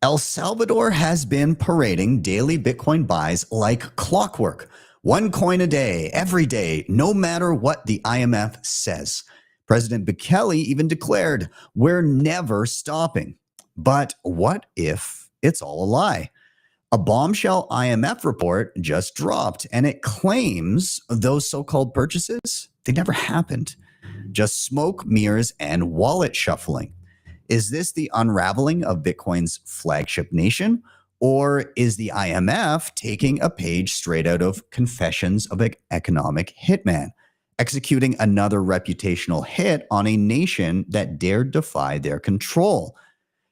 El Salvador has been parading daily Bitcoin buys like clockwork. One coin a day, every day, no matter what the IMF says. President Bukele even declared, "We're never stopping." But what if it's all a lie? A bombshell IMF report just dropped, and it claims those so-called purchases, they never happened. Just smoke, mirrors, and wallet shuffling. Is this the unraveling of Bitcoin's flagship nation? Or is the IMF taking a page straight out of Confessions of an Economic Hitman, executing another reputational hit on a nation that dared defy their control?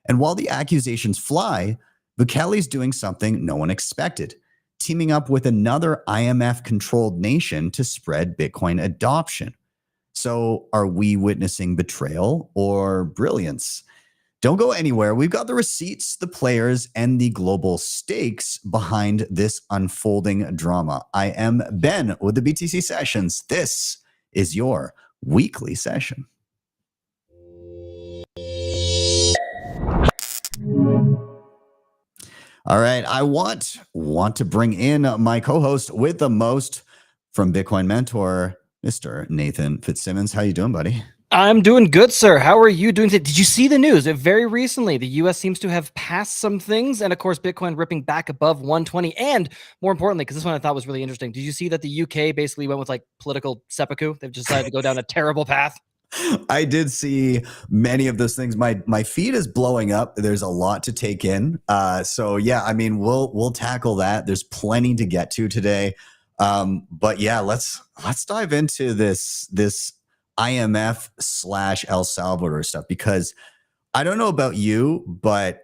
And while the accusations fly, Bukele's doing something no one expected, teaming up with another IMF-controlled nation to spread Bitcoin adoption. So are we witnessing betrayal or brilliance? Don't go anywhere. We've got the receipts, the players, and the global stakes behind this unfolding drama. I am Ben with the BTC Sessions. This is your weekly session. All right. I want to bring in my co-host with the most from Bitcoin Mentor, Mr. Nathan Fitzsimmons. How you doing, buddy? I'm doing good, sir. How are you doing today? Did you see the news? Very recently, the U.S. seems to have passed some things, and of course, Bitcoin ripping back above 120. And more importantly, because this one I thought was really interesting, did you see that the U.K. basically went with like political seppuku? They've decided to go down a terrible path. I did see many of those things. My feed is blowing up. There's a lot to take in. So yeah, I mean, we'll tackle that. There's plenty to get to today. But yeah, let's dive into this IMF / El Salvador stuff, because I don't know about you, but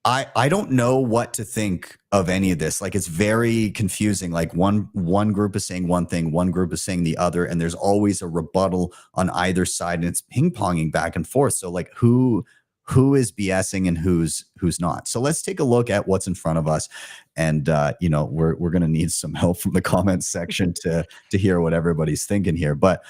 I don't know what to think of any of this. Like, it's very confusing. Like one group is saying one thing, one group is saying the other, and there's always a rebuttal on either side, and it's ping-ponging back and forth. So like who is BSing and who's not. So let's take a look at what's in front of us. And we're going to need some help from the comments section to hear what everybody's thinking here. But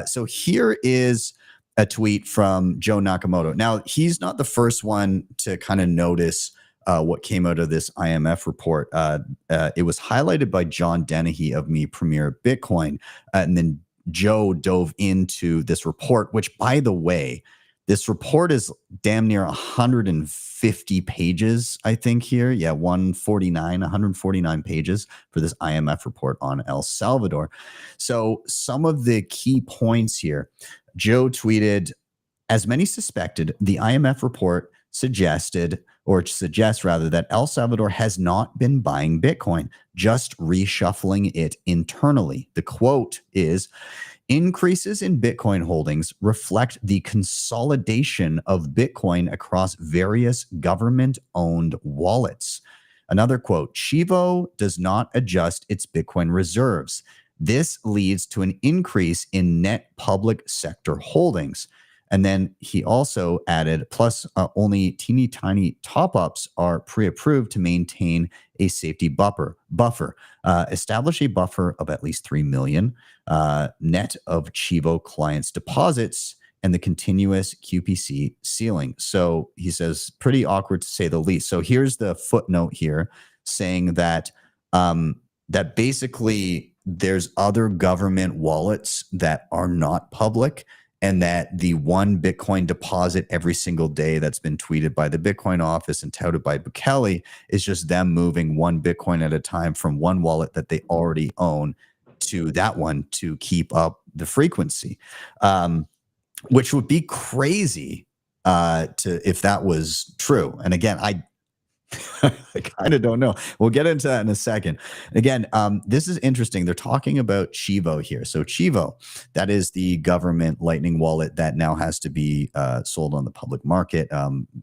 so here is a tweet from Joe Nakamoto. Now, he's not the first one to kind of notice what came out of this IMF report. It was highlighted by John Dennehy of Me Premier Bitcoin. And then Joe dove into this report, which, by the way, this report is damn near 150 pages, I think here. Yeah, 149 pages for this IMF report on El Salvador. So some of the key points here, Joe tweeted, as many suspected, the IMF report suggests rather that El Salvador has not been buying Bitcoin, just reshuffling it internally. The quote is, increases in Bitcoin holdings reflect the consolidation of Bitcoin across various government-owned wallets. Another quote, Chivo does not adjust its Bitcoin reserves. This leads to an increase in net public sector holdings. And then he also added, plus only teeny tiny top-ups are pre-approved to maintain a safety buffer. Establish a buffer of at least 3 million net of Chivo clients' deposits and the continuous QPC ceiling. So he says, pretty awkward to say the least. So here's the footnote here saying that that basically there's other government wallets that are not public, and that the one Bitcoin deposit every single day that's been tweeted by the Bitcoin office and touted by Bukele is just them moving one Bitcoin at a time from one wallet that they already own to that one to keep up the frequency, which would be crazy if that was true. And again, I kind of don't know. We'll get into that in a second. Again, this is interesting. They're talking about Chivo here. So Chivo, that is the government Lightning wallet that now has to be sold on the public market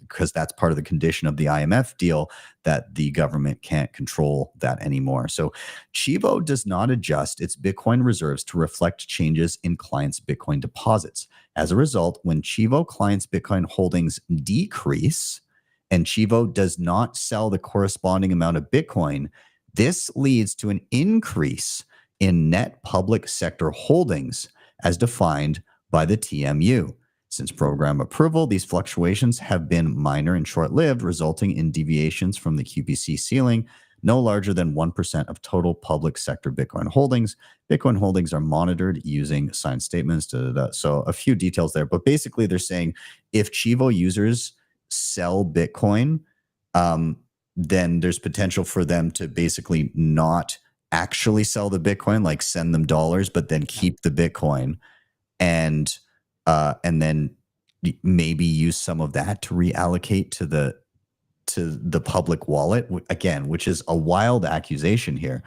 because that's part of the condition of the IMF deal, that the government can't control that anymore. So Chivo does not adjust its Bitcoin reserves to reflect changes in clients' Bitcoin deposits. As a result, when Chivo clients' Bitcoin holdings decrease, and Chivo does not sell the corresponding amount of Bitcoin, this leads to an increase in net public sector holdings as defined by the TMU. Since program approval, these fluctuations have been minor and short-lived, resulting in deviations from the QBC ceiling no larger than 1% of total public sector Bitcoin holdings. Bitcoin holdings are monitored using signed statements. So a few details there, but basically they're saying if Chivo users sell Bitcoin, then there's potential for them to basically not actually sell the Bitcoin, like send them dollars, but then keep the Bitcoin and then maybe use some of that to reallocate to the public wallet, again, which is a wild accusation here.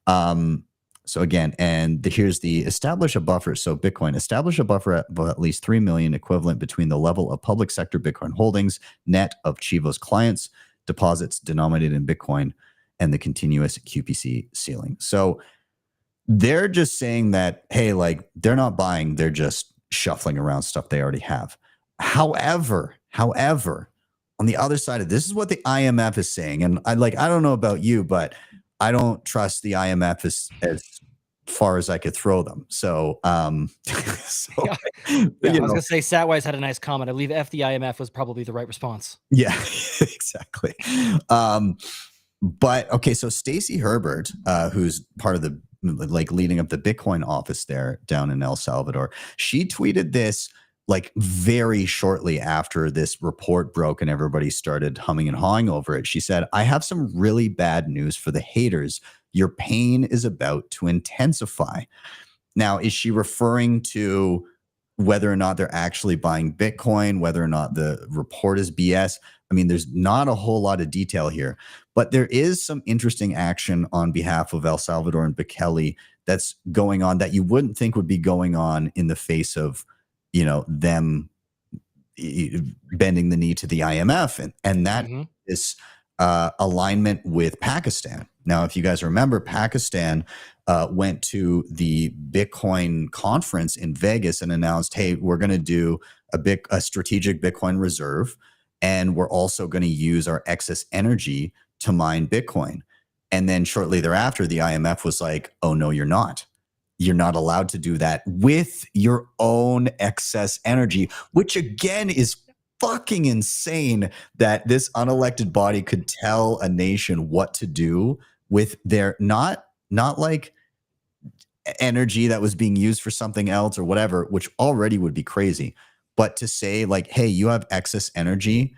So again, and here's the establish a buffer. So Bitcoin, establish a buffer at least 3 million equivalent between the level of public sector Bitcoin holdings, net of Chivo's clients, deposits denominated in Bitcoin, and the continuous QPC ceiling. So they're just saying that, hey, like they're not buying, they're just shuffling around stuff they already have. However, on the other side of this is what the IMF is saying. And I don't know about you, but I don't trust the IMF as far as I could throw them. So, I was gonna say Satwise had a nice comment. I believe F the IMF was probably the right response. Yeah, exactly. But okay, so Stacey Herbert, who's part of the leading up the Bitcoin office there down in El Salvador, she tweeted this like very shortly after this report broke and everybody started humming and hawing over it. She said, I have some really bad news for the haters. Your pain is about to intensify. Now, is she referring to whether or not they're actually buying Bitcoin, whether or not the report is BS? I mean, there's not a whole lot of detail here, but there is some interesting action on behalf of El Salvador and Bukele that's going on that you wouldn't think would be going on in the face of, them bending the knee to the IMF. And that is alignment with Pakistan. Now, if you guys remember, Pakistan went to the Bitcoin conference in Vegas and announced, hey, we're going to do a strategic Bitcoin reserve, and we're also going to use our excess energy to mine Bitcoin. And then shortly thereafter, the IMF was like, oh, no, you're not. You're not allowed to do that with your own excess energy, which again is fucking insane that this unelected body could tell a nation what to do with their not like energy that was being used for something else or whatever, which already would be crazy. But to say like, hey, you have excess energy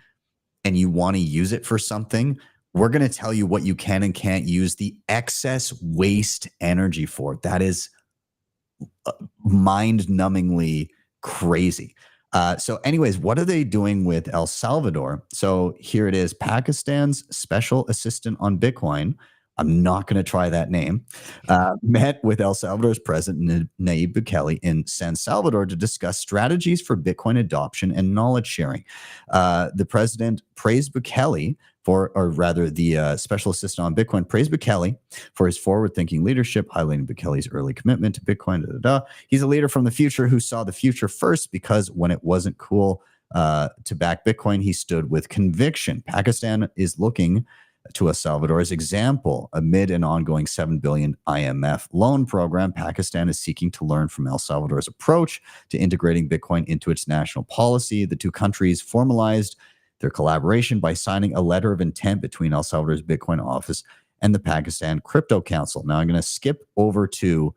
and you want to use it for something, we're going to tell you what you can and can't use the excess waste energy for. That is mind-numbingly crazy. So anyways, what are they doing with El Salvador? So here it is, Pakistan's special assistant on Bitcoin. I'm not going to try that name, met with El Salvador's president, Nayib Bukele, in San Salvador to discuss strategies for Bitcoin adoption and knowledge sharing. The president praised Bukele the special assistant on Bitcoin praised Bukele for his forward-thinking leadership, highlighting Bukele's early commitment to Bitcoin. He's a leader from the future who saw the future first, because when it wasn't cool to back Bitcoin, he stood with conviction. Pakistan is looking to El Salvador as example. Amid an ongoing $7 billion IMF loan program, Pakistan is seeking to learn from El Salvador's approach to integrating Bitcoin into its national policy. The two countries formalized their collaboration by signing a letter of intent between El Salvador's Bitcoin office and the Pakistan Crypto Council. Now I'm going to skip over to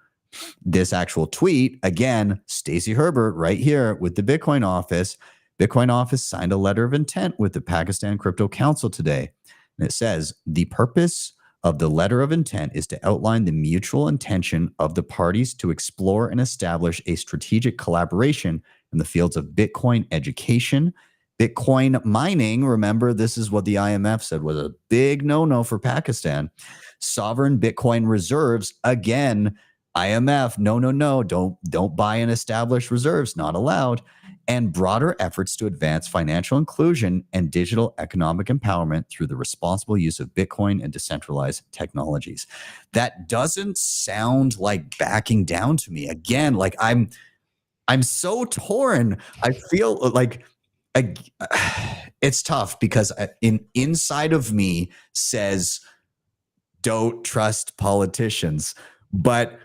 this actual tweet. Again, Stacey Herbert right here with the Bitcoin office. Bitcoin office signed a letter of intent with the Pakistan Crypto Council today. And it says, the purpose of the letter of intent is to outline the mutual intention of the parties to explore and establish a strategic collaboration in the fields of Bitcoin education, Bitcoin mining. Remember, this is what the IMF said was a big no-no for Pakistan. Sovereign Bitcoin reserves. Again, IMF, no, don't buy and establish reserves, not allowed. And broader efforts to advance financial inclusion and digital economic empowerment through the responsible use of Bitcoin and decentralized technologies. That doesn't sound like backing down to me. Again, like I'm so torn. I feel like it's tough because inside of me says, don't trust politicians, but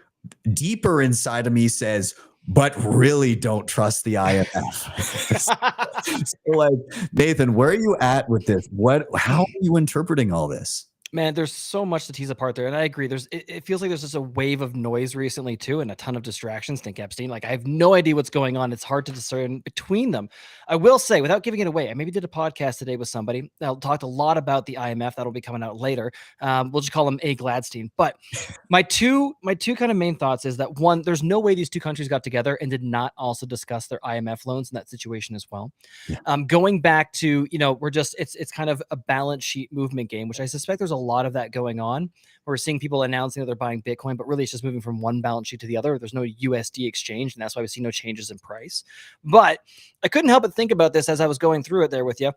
deeper inside of me says, but really don't trust the IMF. So, like, Nathan, where are you at with this? How are you interpreting all this? Man, there's so much to tease apart there, and I agree. It feels like there's just a wave of noise recently too, and a ton of distractions. Think Epstein. Like I have no idea what's going on. It's hard to discern between them. I will say, without giving it away, I maybe did a podcast today with somebody that talked a lot about the IMF. That'll be coming out later. We'll just call him A. Gladstein. But my two kind of main thoughts is that one, there's no way these two countries got together and did not also discuss their IMF loans in that situation as well. Yeah. Going back to, it's kind of a balance sheet movement game, which I suspect there's a lot of that going on. We're seeing people announcing that they're buying Bitcoin, but really it's just moving from one balance sheet to the other. There's no USD exchange, and that's why we see no changes in price. But I couldn't help but think about this as I was going through it there with you,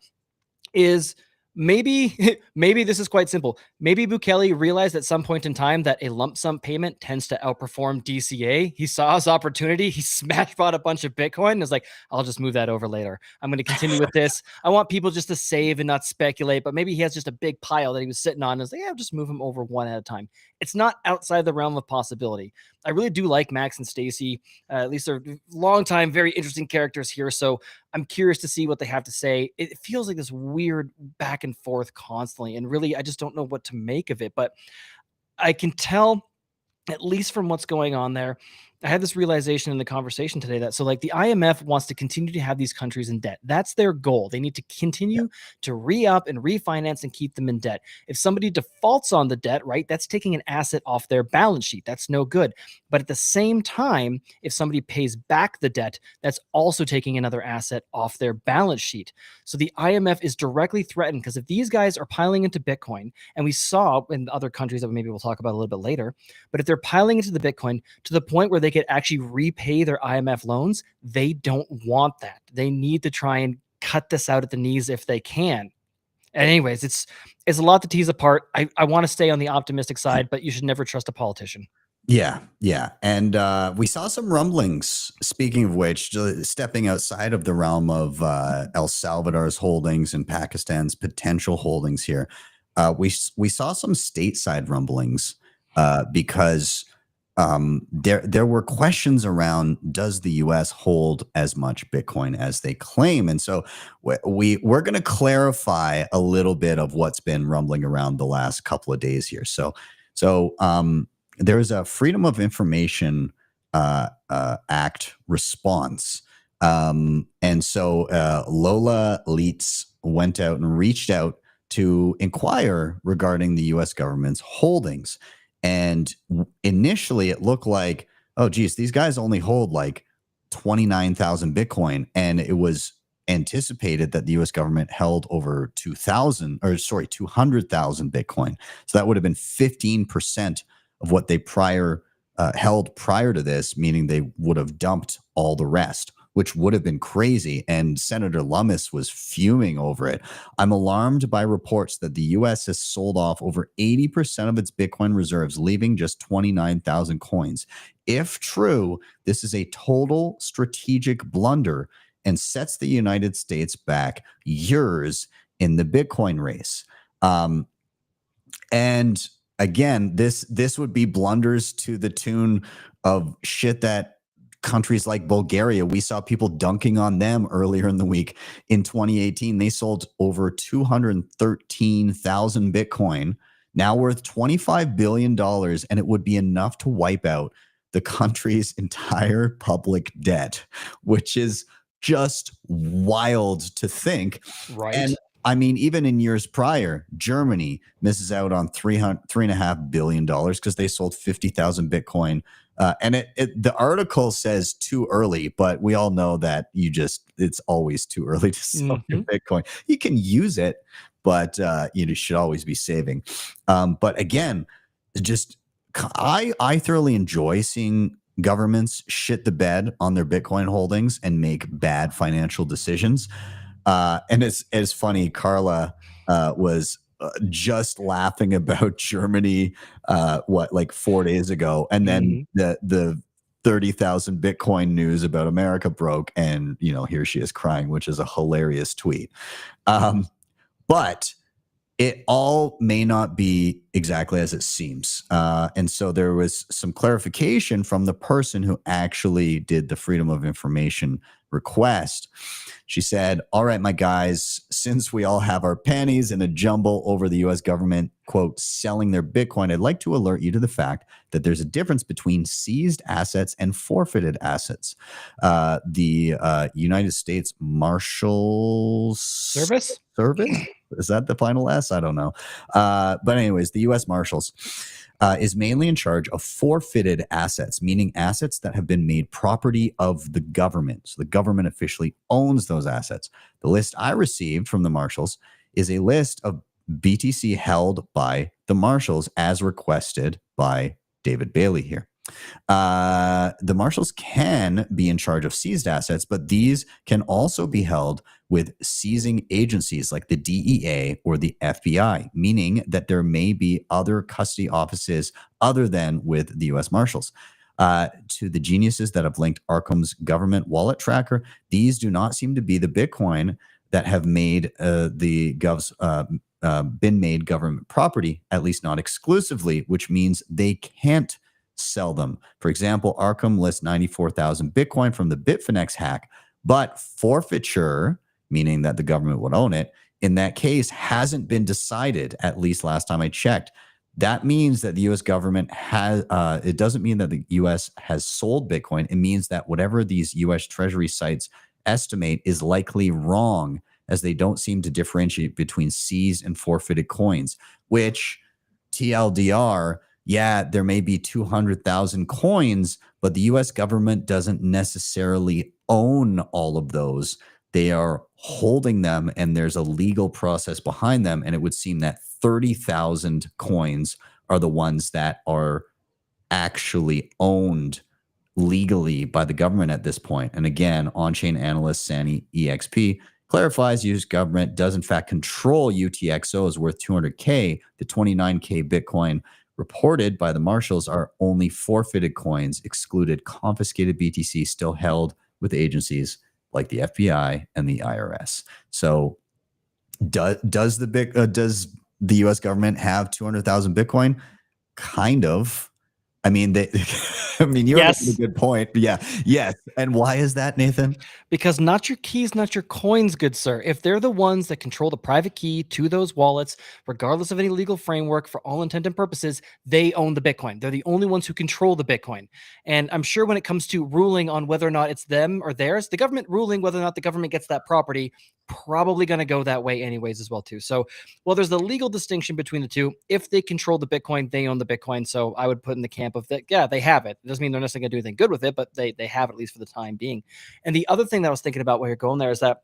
is maybe this is quite simple. Maybe Bukele realized at some point in time that a lump sum payment tends to outperform DCA. He saw his opportunity. He smash bought a bunch of Bitcoin and was like, I'll just move that over later. I'm going to continue with this. I want people just to save and not speculate, but maybe he has just a big pile that he was sitting on and was like, yeah, I'll just move them over one at a time. It's not outside the realm of possibility. I really do like Max and Stacy. At least they're long time, very interesting characters here. So I'm curious to see what they have to say. It feels like this weird back and forth constantly. And really, I just don't know what to make of it. But I can tell, at least from what's going on there, I had this realization in the conversation today that so like the IMF wants to continue to have these countries in debt. That's their goal. They need to continue to re-up and refinance and keep them in debt. If somebody defaults on the debt, right, that's taking an asset off their balance sheet. That's no good. But at the same time, if somebody pays back the debt, that's also taking another asset off their balance sheet. So the IMF is directly threatened because if these guys are piling into Bitcoin, and we saw in other countries that maybe we'll talk about a little bit later, but if they're piling into the Bitcoin to the point where they could actually repay their IMF loans, they don't want that. They need to try and cut this out at the knees if they can. And anyways, it's a lot to tease apart. I want to stay on the optimistic side, but you should never trust a politician. Yeah. And we saw some rumblings, speaking of which, stepping outside of the realm of El Salvador's holdings and Pakistan's potential holdings here. We saw some stateside rumblings because there were questions around, does the U.S. hold as much Bitcoin as they claim? And so we're going to clarify a little bit of what's been rumbling around the last couple of days here. So there's a Freedom of Information Act response. And so Lola Leitz went out and reached out to inquire regarding the U.S. government's holdings. And initially it looked like, oh, geez, these guys only hold like 29,000 Bitcoin. And it was anticipated that the U.S. government held over 200,000 Bitcoin. So that would have been 15% of what they held prior to this, meaning they would have dumped all the rest, which would have been crazy. And Senator Lummis was fuming over it. I'm alarmed by reports that the U.S. has sold off over 80% of its Bitcoin reserves, leaving just 29,000 coins. If true, this is a total strategic blunder and sets the United States back years in the Bitcoin race. And again, this would be blunders to the tune of shit that countries like Bulgaria, we saw people dunking on them earlier in the week. In 2018, they sold over 213,000 Bitcoin, now worth $25 billion, and it would be enough to wipe out the country's entire public debt, which is just wild to think. Right. And I mean, even in years prior, Germany misses out on $3.5 billion because they sold 50,000 Bitcoin. And the article says too early, but we all know that it's always too early to sell your Bitcoin. You can use it, but you should always be saving. But again, I thoroughly enjoy seeing governments shit the bed on their Bitcoin holdings and make bad financial decisions. And it's funny, Carla was just laughing about Germany, like 4 days ago, and then the 30,000 Bitcoin news about America broke, and here she is crying, which is a hilarious tweet. But It all may not be exactly as it seems. And so there was some clarification from the person who actually did the Freedom of Information request. She said, all right, my guys, since we all have our panties in a jumble over the U.S. government, quote, selling their Bitcoin, I'd like to alert you to the fact that there's a difference between seized assets and forfeited assets. The United States Marshals Service? Is that the final S? I don't know. But anyways, the U.S. Marshals is mainly in charge of forfeited assets, meaning assets that have been made property of the government. So the government officially owns those assets. The list I received from the Marshals is a list of BTC held by the Marshals as requested by David Bailey here. The Marshals can be in charge of seized assets, but these can also be held with seizing agencies like the DEA or the FBI, meaning that there may be other custody offices other than with the U.S. Marshals. To the geniuses that have linked Arkham's government wallet tracker, these do not seem to be the Bitcoin that have made the gov's been made government property, at least not exclusively, which means they can't sell them. For example, Arkham lists 94,000 Bitcoin from the Bitfinex hack, but forfeiture, meaning that the government would own it, in that case hasn't been decided, at least last time I checked. That means that the U.S. government has, it doesn't mean that the U.S. has sold Bitcoin. It means that whatever these U.S. Treasury sites estimate is likely wrong, as they don't seem to differentiate between seized and forfeited coins, which TLDR, yeah, there may be 200,000 coins, but the U.S. government doesn't necessarily own all of those. They are holding them, and there's a legal process behind them. And it would seem that 30,000 coins are the ones that are actually owned legally by the government at this point. And again, on-chain analyst Sani EXP clarifies U.S. government does in fact control UTXOs worth 200K. The 29K Bitcoin reported by the Marshals are only forfeited coins, excluded confiscated BTC still held with agencies like the FBI and the IRS. So does the U.S. government have 200,000 Bitcoin? Kind of. I mean, you're making a good point. Yeah. Yes. And why is that, Nathan? Because not your keys, not your coins, good sir. If they're the ones that control the private key to those wallets, regardless of any legal framework, for all intent and purposes, they own the Bitcoin. They're the only ones who control the Bitcoin. And I'm sure when it comes to ruling on whether or not it's them or theirs, the government ruling whether or not the government gets that property, probably going to go that way anyways as well too. So, well, there's the legal distinction between the two. If they control the Bitcoin, they own the Bitcoin. So I would put in the camp of that. Yeah, they have it. It doesn't mean they're necessarily going to do anything good with it, but they have it, at least for the time being. And the other thing that I was thinking about while you're going there is that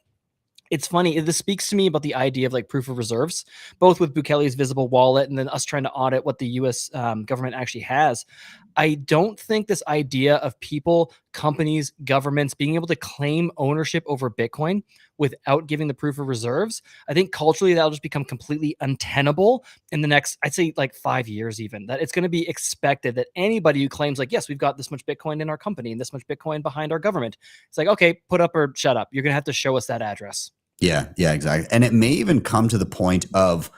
it's funny. This speaks to me about the idea of like proof of reserves, both with Bukele's visible wallet and then us trying to audit what the U.S. Government actually has. I don't think this idea of people, companies, governments being able to claim ownership over Bitcoin without giving the proof of reserves, I think culturally that'll just become completely untenable in the next, I'd say like 5 years even, that it's going to be expected that anybody who claims like, yes, we've got this much Bitcoin in our company and this much Bitcoin behind our government, it's like, okay, put up or shut up. You're going to have to show us that address. Yeah, exactly. And it may even come to the point of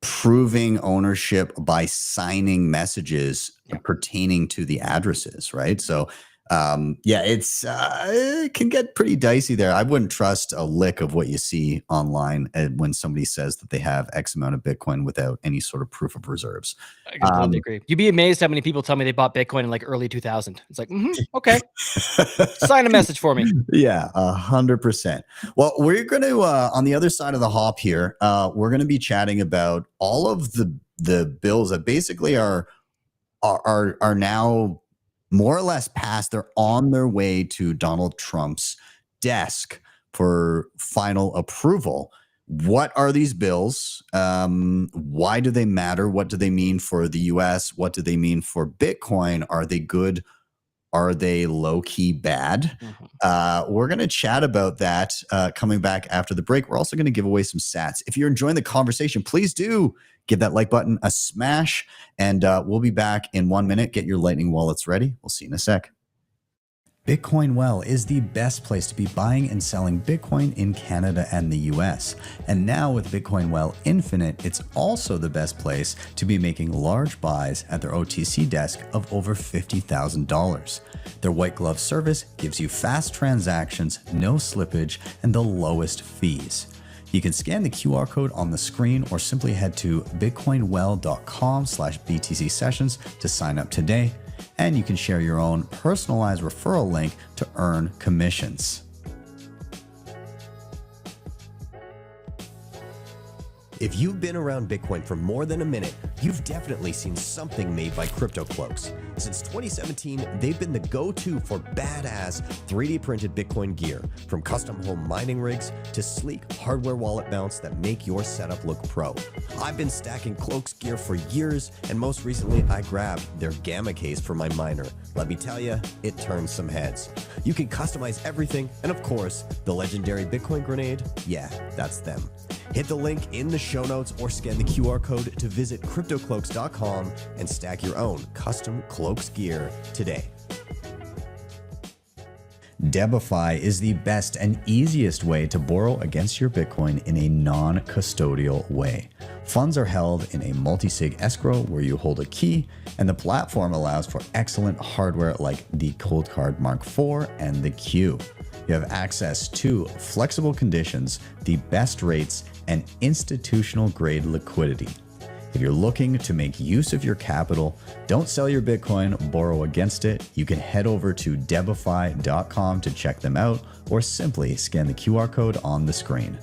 proving ownership by signing messages pertaining to the addresses, right? So, it can get pretty dicey there. I wouldn't trust a lick of what you see online when somebody says that they have X amount of Bitcoin without any sort of proof of reserves. I completely agree. You'd be amazed how many people tell me they bought Bitcoin in like early 2000. It's like, okay, sign a message for me. Yeah, 100%. Well, we're going to, on the other side of the hop here, we're going to be chatting about all of the bills that basically are now more or less passed. They're on their way to Donald Trump's desk for final approval. What are these bills? Why do they matter? What do they mean for the US? What do they mean for Bitcoin? Are they good? Are they low-key bad? We're going to chat about that coming back after the break. We're also going to give away some sats. If you're enjoying the conversation, please do give that like button a smash, and we'll be back in 1 minute. Get your Lightning wallets ready. We'll see you in a sec. Bitcoin Well is the best place to be buying and selling Bitcoin in Canada and the US. And now with Bitcoin Well Infinite, it's also the best place to be making large buys at their OTC desk of over $50,000. Their white glove service gives you fast transactions, no slippage, and the lowest fees. You can scan the QR code on the screen or simply head to bitcoinwell.com/BTC Sessions to sign up today. And you can share your own personalized referral link to earn commissions. If you've been around Bitcoin for more than a minute, you've definitely seen something made by CryptoCloaks. Since 2017, they've been the go-to for badass 3D printed Bitcoin gear, from custom home mining rigs to sleek hardware wallet mounts that make your setup look pro. I've been stacking Cloaks gear for years, and most recently I grabbed their Gamma case for my miner. Let me tell you, it turns some heads. You can customize everything, and of course, the legendary Bitcoin grenade, yeah, that's them. Hit the link in the show notes or scan the QR code to visit CryptoCloaks.com and stack your own custom Cloaks gear today. DEBIFI is the best and easiest way to borrow against your Bitcoin in a non-custodial way. Funds are held in a multisig escrow where you hold a key, and the platform allows for excellent hardware like the Cold Card Mark IV and the Q. You have access to flexible conditions, the best rates, and institutional grade liquidity. If you're looking to make use of your capital, don't sell your Bitcoin, borrow against it. You can head over to debify.com to check them out, or simply scan the QR code on the screen.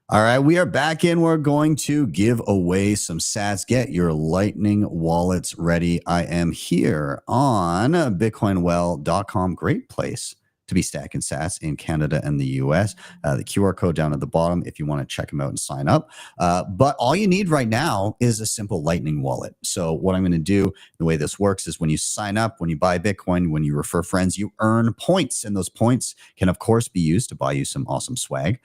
All right, we are back in. We're going to give away some sats. Get your Lightning wallets ready. I am here on bitcoinwell.com. Great place to be stacking sats in Canada and the US. The QR code down at the bottom if you want to check them out and sign up. But all you need right now is a simple Lightning wallet. So what I'm going to do, the way this works is when you sign up, when you buy Bitcoin, when you refer friends, you earn points. And those points can, of course, be used to buy you some awesome swag.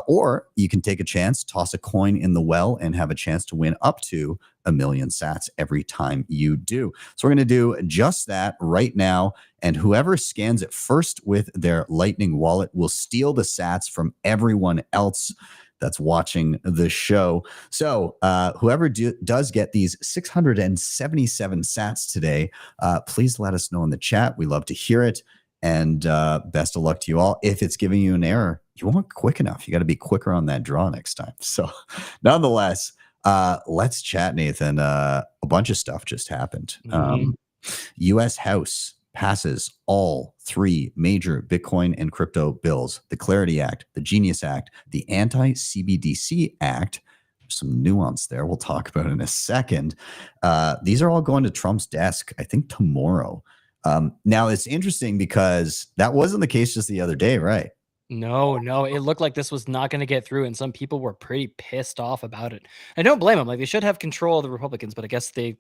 Or you can take a chance, toss a coin in the well, and have a chance to win up to 1 million sats every time you do. So we're going to do just that right now. And whoever scans it first with their Lightning wallet will steal the sats from everyone else that's watching the show. So whoever does get these 677 sats today, please let us know in the chat. We love to hear it. And best of luck to you all. If it's giving you an error, you weren't quick enough. You got to be quicker on that draw next time. So nonetheless, let's chat, Nathan. A bunch of stuff just happened. U.S. House passes all 3 major Bitcoin and crypto bills: the Clarity Act, the Genius Act, the Anti-CBDC Act. There's some nuance there we'll talk about in a second. These are all going to Trump's desk, I think, tomorrow. Now, it's interesting because that wasn't the case just the other day, right? No, it looked like this was not going to get through, and some people were pretty pissed off about it. I don't blame them. Like, they should have control of the Republicans, but I guess they,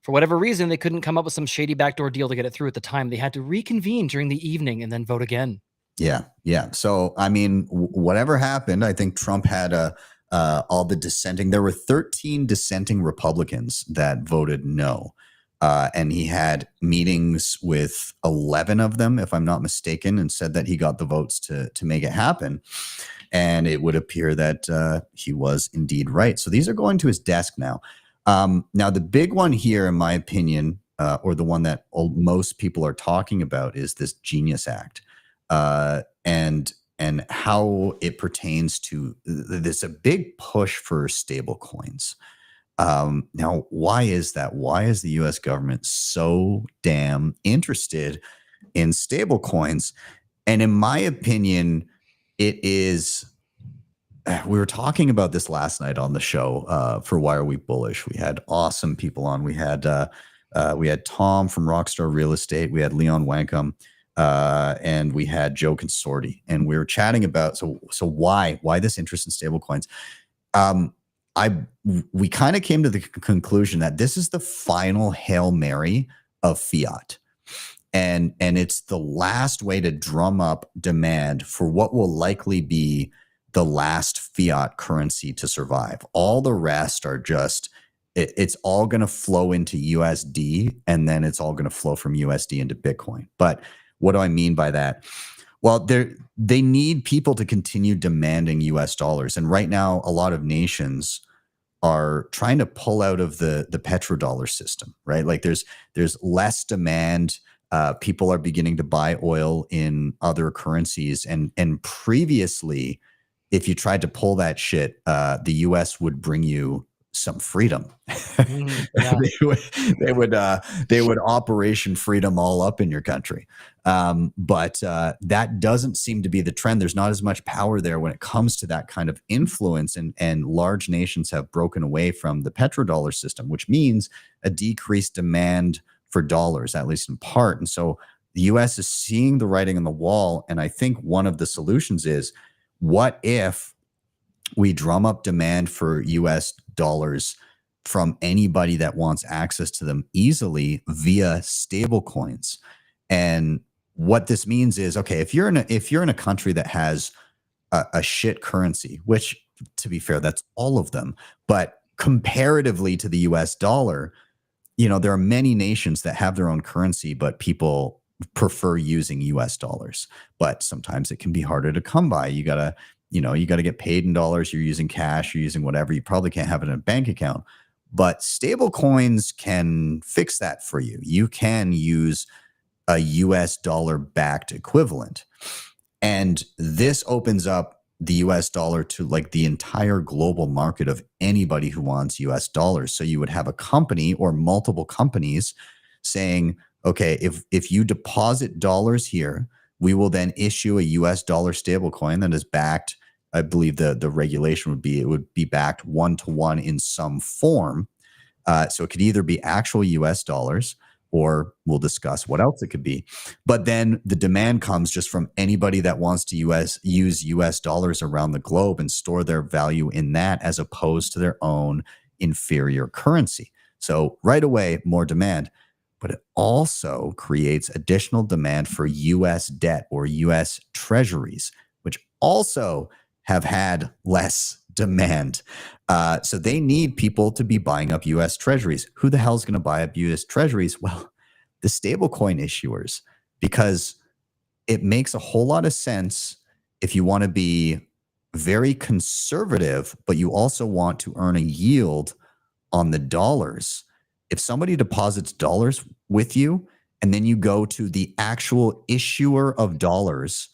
for whatever reason, they couldn't come up with some shady backdoor deal to get it through at the time. They had to reconvene during the evening and then vote again. Yeah. So, I mean, whatever happened, I think Trump had all the dissenting. There were 13 dissenting Republicans that voted no. And he had meetings with 11 of them, if I'm not mistaken, and said that he got the votes to make it happen. And it would appear that he was indeed right. So these are going to his desk now. Now, the big one here, in my opinion, or the one that most people are talking about, is this Genius Act, and how it pertains to this a big push for stable coins. Now, why is that? Why is the U.S. government so damn interested in stable coins? And in my opinion, it is. We were talking about this last night on the show for Why Are We Bullish? We had awesome people on. We had Tom from Rockstar Real Estate. We had Leon Wankum, and we had Joe Consorti. And we were chatting about so why this interest in stable coins. We kind of came to the conclusion that this is the final Hail Mary of fiat. And it's the last way to drum up demand for what will likely be the last fiat currency to survive. All the rest are just, it's all going to flow into USD, and then it's all going to flow from USD into Bitcoin. But What do I mean by that? Well, they need people to continue demanding US dollars. And right now, a lot of nations are trying to pull out of the petrodollar system, right? Like there's less demand. People are beginning to buy oil in other currencies. And previously, if you tried to pull that shit, the US would bring you some freedom. Yeah. they would Operation Freedom all up in your country. But that doesn't seem to be the trend. There's not as much power there when it comes to that kind of influence, and large nations have broken away from the petrodollar system, which means a decreased demand for dollars, at least in part. And so the US is seeing the writing on the wall. And I think one of the solutions is, what if we drum up demand for US dollars from anybody that wants access to them easily via stable coins? And what this means is, okay, if you're in a country that has a shit currency, which, to be fair, that's all of them, but comparatively to the US dollar, there are many nations that have their own currency, but people prefer using US dollars. But sometimes it can be harder to come by. You gotta get paid in dollars. You're using cash, you're using whatever. You probably can't have it in a bank account. But stable coins can fix that for you. You can use a US dollar backed equivalent. And this opens up the US dollar to like the entire global market of anybody who wants US dollars. So you would have a company or multiple companies saying, okay, if you deposit dollars here, we will then issue a US dollar stablecoin that is backed. I believe the regulation would be backed 1-to-1 in some form. So it could either be actual US dollars, or we'll discuss what else it could be. But then the demand comes just from anybody that wants to use US dollars around the globe and store their value in that, as opposed to their own inferior currency. So right away, more demand. But it also creates additional demand for US debt or US treasuries, which also have had less demand. So they need people to be buying up US treasuries. Who the hell is going to buy up US treasuries? Well, the stablecoin issuers, because it makes a whole lot of sense if you want to be very conservative, but you also want to earn a yield on the dollars. If somebody deposits dollars with you and then you go to the actual issuer of dollars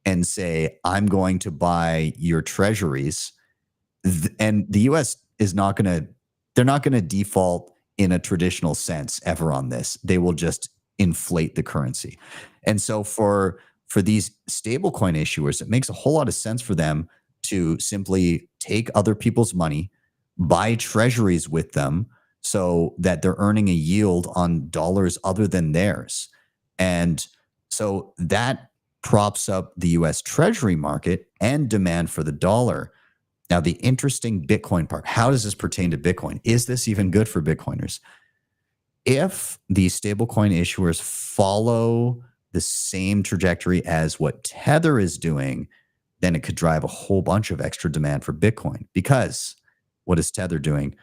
and say, I'm going to buy your treasuries, and the US is not going to, they're not going to default in a traditional sense ever on this. They will just inflate the currency. And so for these stablecoin issuers, it makes a whole lot of sense for them to simply take other people's money, buy treasuries with them, so that they're earning a yield on dollars other than theirs. And so that props up the US Treasury market and demand for the dollar. Now, the interesting Bitcoin part, how does this pertain to Bitcoin? Is this even good for Bitcoiners? If the stablecoin issuers follow the same trajectory as what Tether is doing, then it could drive a whole bunch of extra demand for Bitcoin. Because what is Tether doing?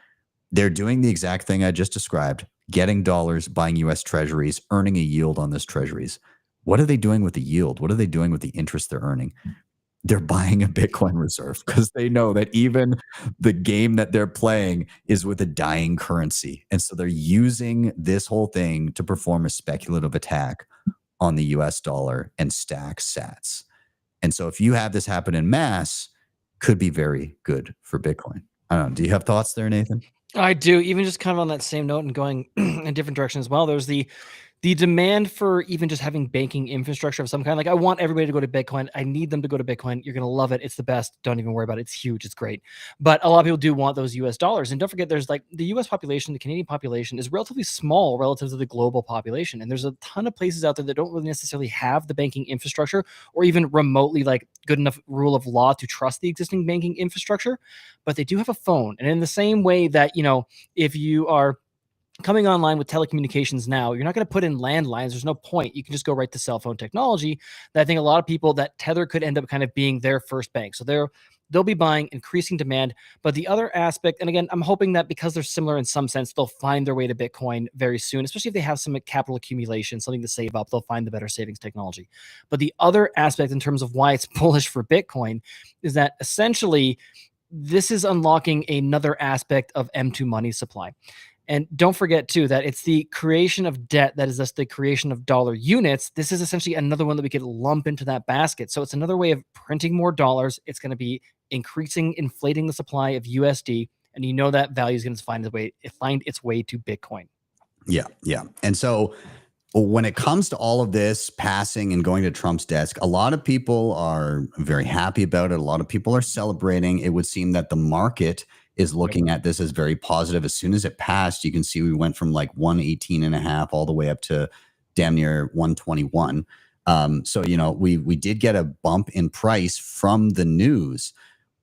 They're doing the exact thing I just described, getting dollars, buying US treasuries, earning a yield on those treasuries. What are they doing with the yield? What are they doing with the interest they're earning? They're buying a Bitcoin reserve, because they know that even the game that they're playing is with a dying currency. And so they're using this whole thing to perform a speculative attack on the US dollar and stack sats. And so if you have this happen in mass, could be very good for Bitcoin. I don't know. Do you have thoughts there, Nathan? I do. Even just kind of on that same note and going in different directions as well, there's the demand for even just having banking infrastructure of some kind. Like, I want everybody to go to Bitcoin. I need them to go to Bitcoin. You're going to love it. It's the best. Don't even worry about it. It's huge. It's great. But a lot of people do want those US dollars. And don't forget, there's like the US population, the Canadian population is relatively small relative to the global population. And there's a ton of places out there that don't really necessarily have the banking infrastructure or even remotely like good enough rule of law to trust the existing banking infrastructure. But they do have a phone. And in the same way that, if you are coming online with telecommunications now, you're not going to put in landlines. There's no point. You can just go right to cell phone technology. That I think a lot of people, that Tether could end up kind of being their first bank. So they'll be buying, increasing demand. But the other aspect, and again, I'm hoping that because they're similar in some sense, they'll find their way to Bitcoin very soon, especially if they have some capital accumulation, something to save up, they'll find the better savings technology. But the other aspect in terms of why it's bullish for Bitcoin is that essentially this is unlocking another aspect of M2 money supply. And don't forget, too, that it's the creation of debt that is thus the creation of dollar units. This is essentially another one that we could lump into that basket. So it's another way of printing more dollars. It's going to be inflating the supply of USD. And you know that value is going to find its way to Bitcoin. Yeah, yeah. And so when it comes to all of this passing and going to Trump's desk, a lot of people are very happy about it. A lot of people are celebrating. It would seem that the market is looking at this as very positive. As soon as it passed, you can see we went from like 118.5 all the way up to damn near 121. So, you know, we did get a bump in price from the news,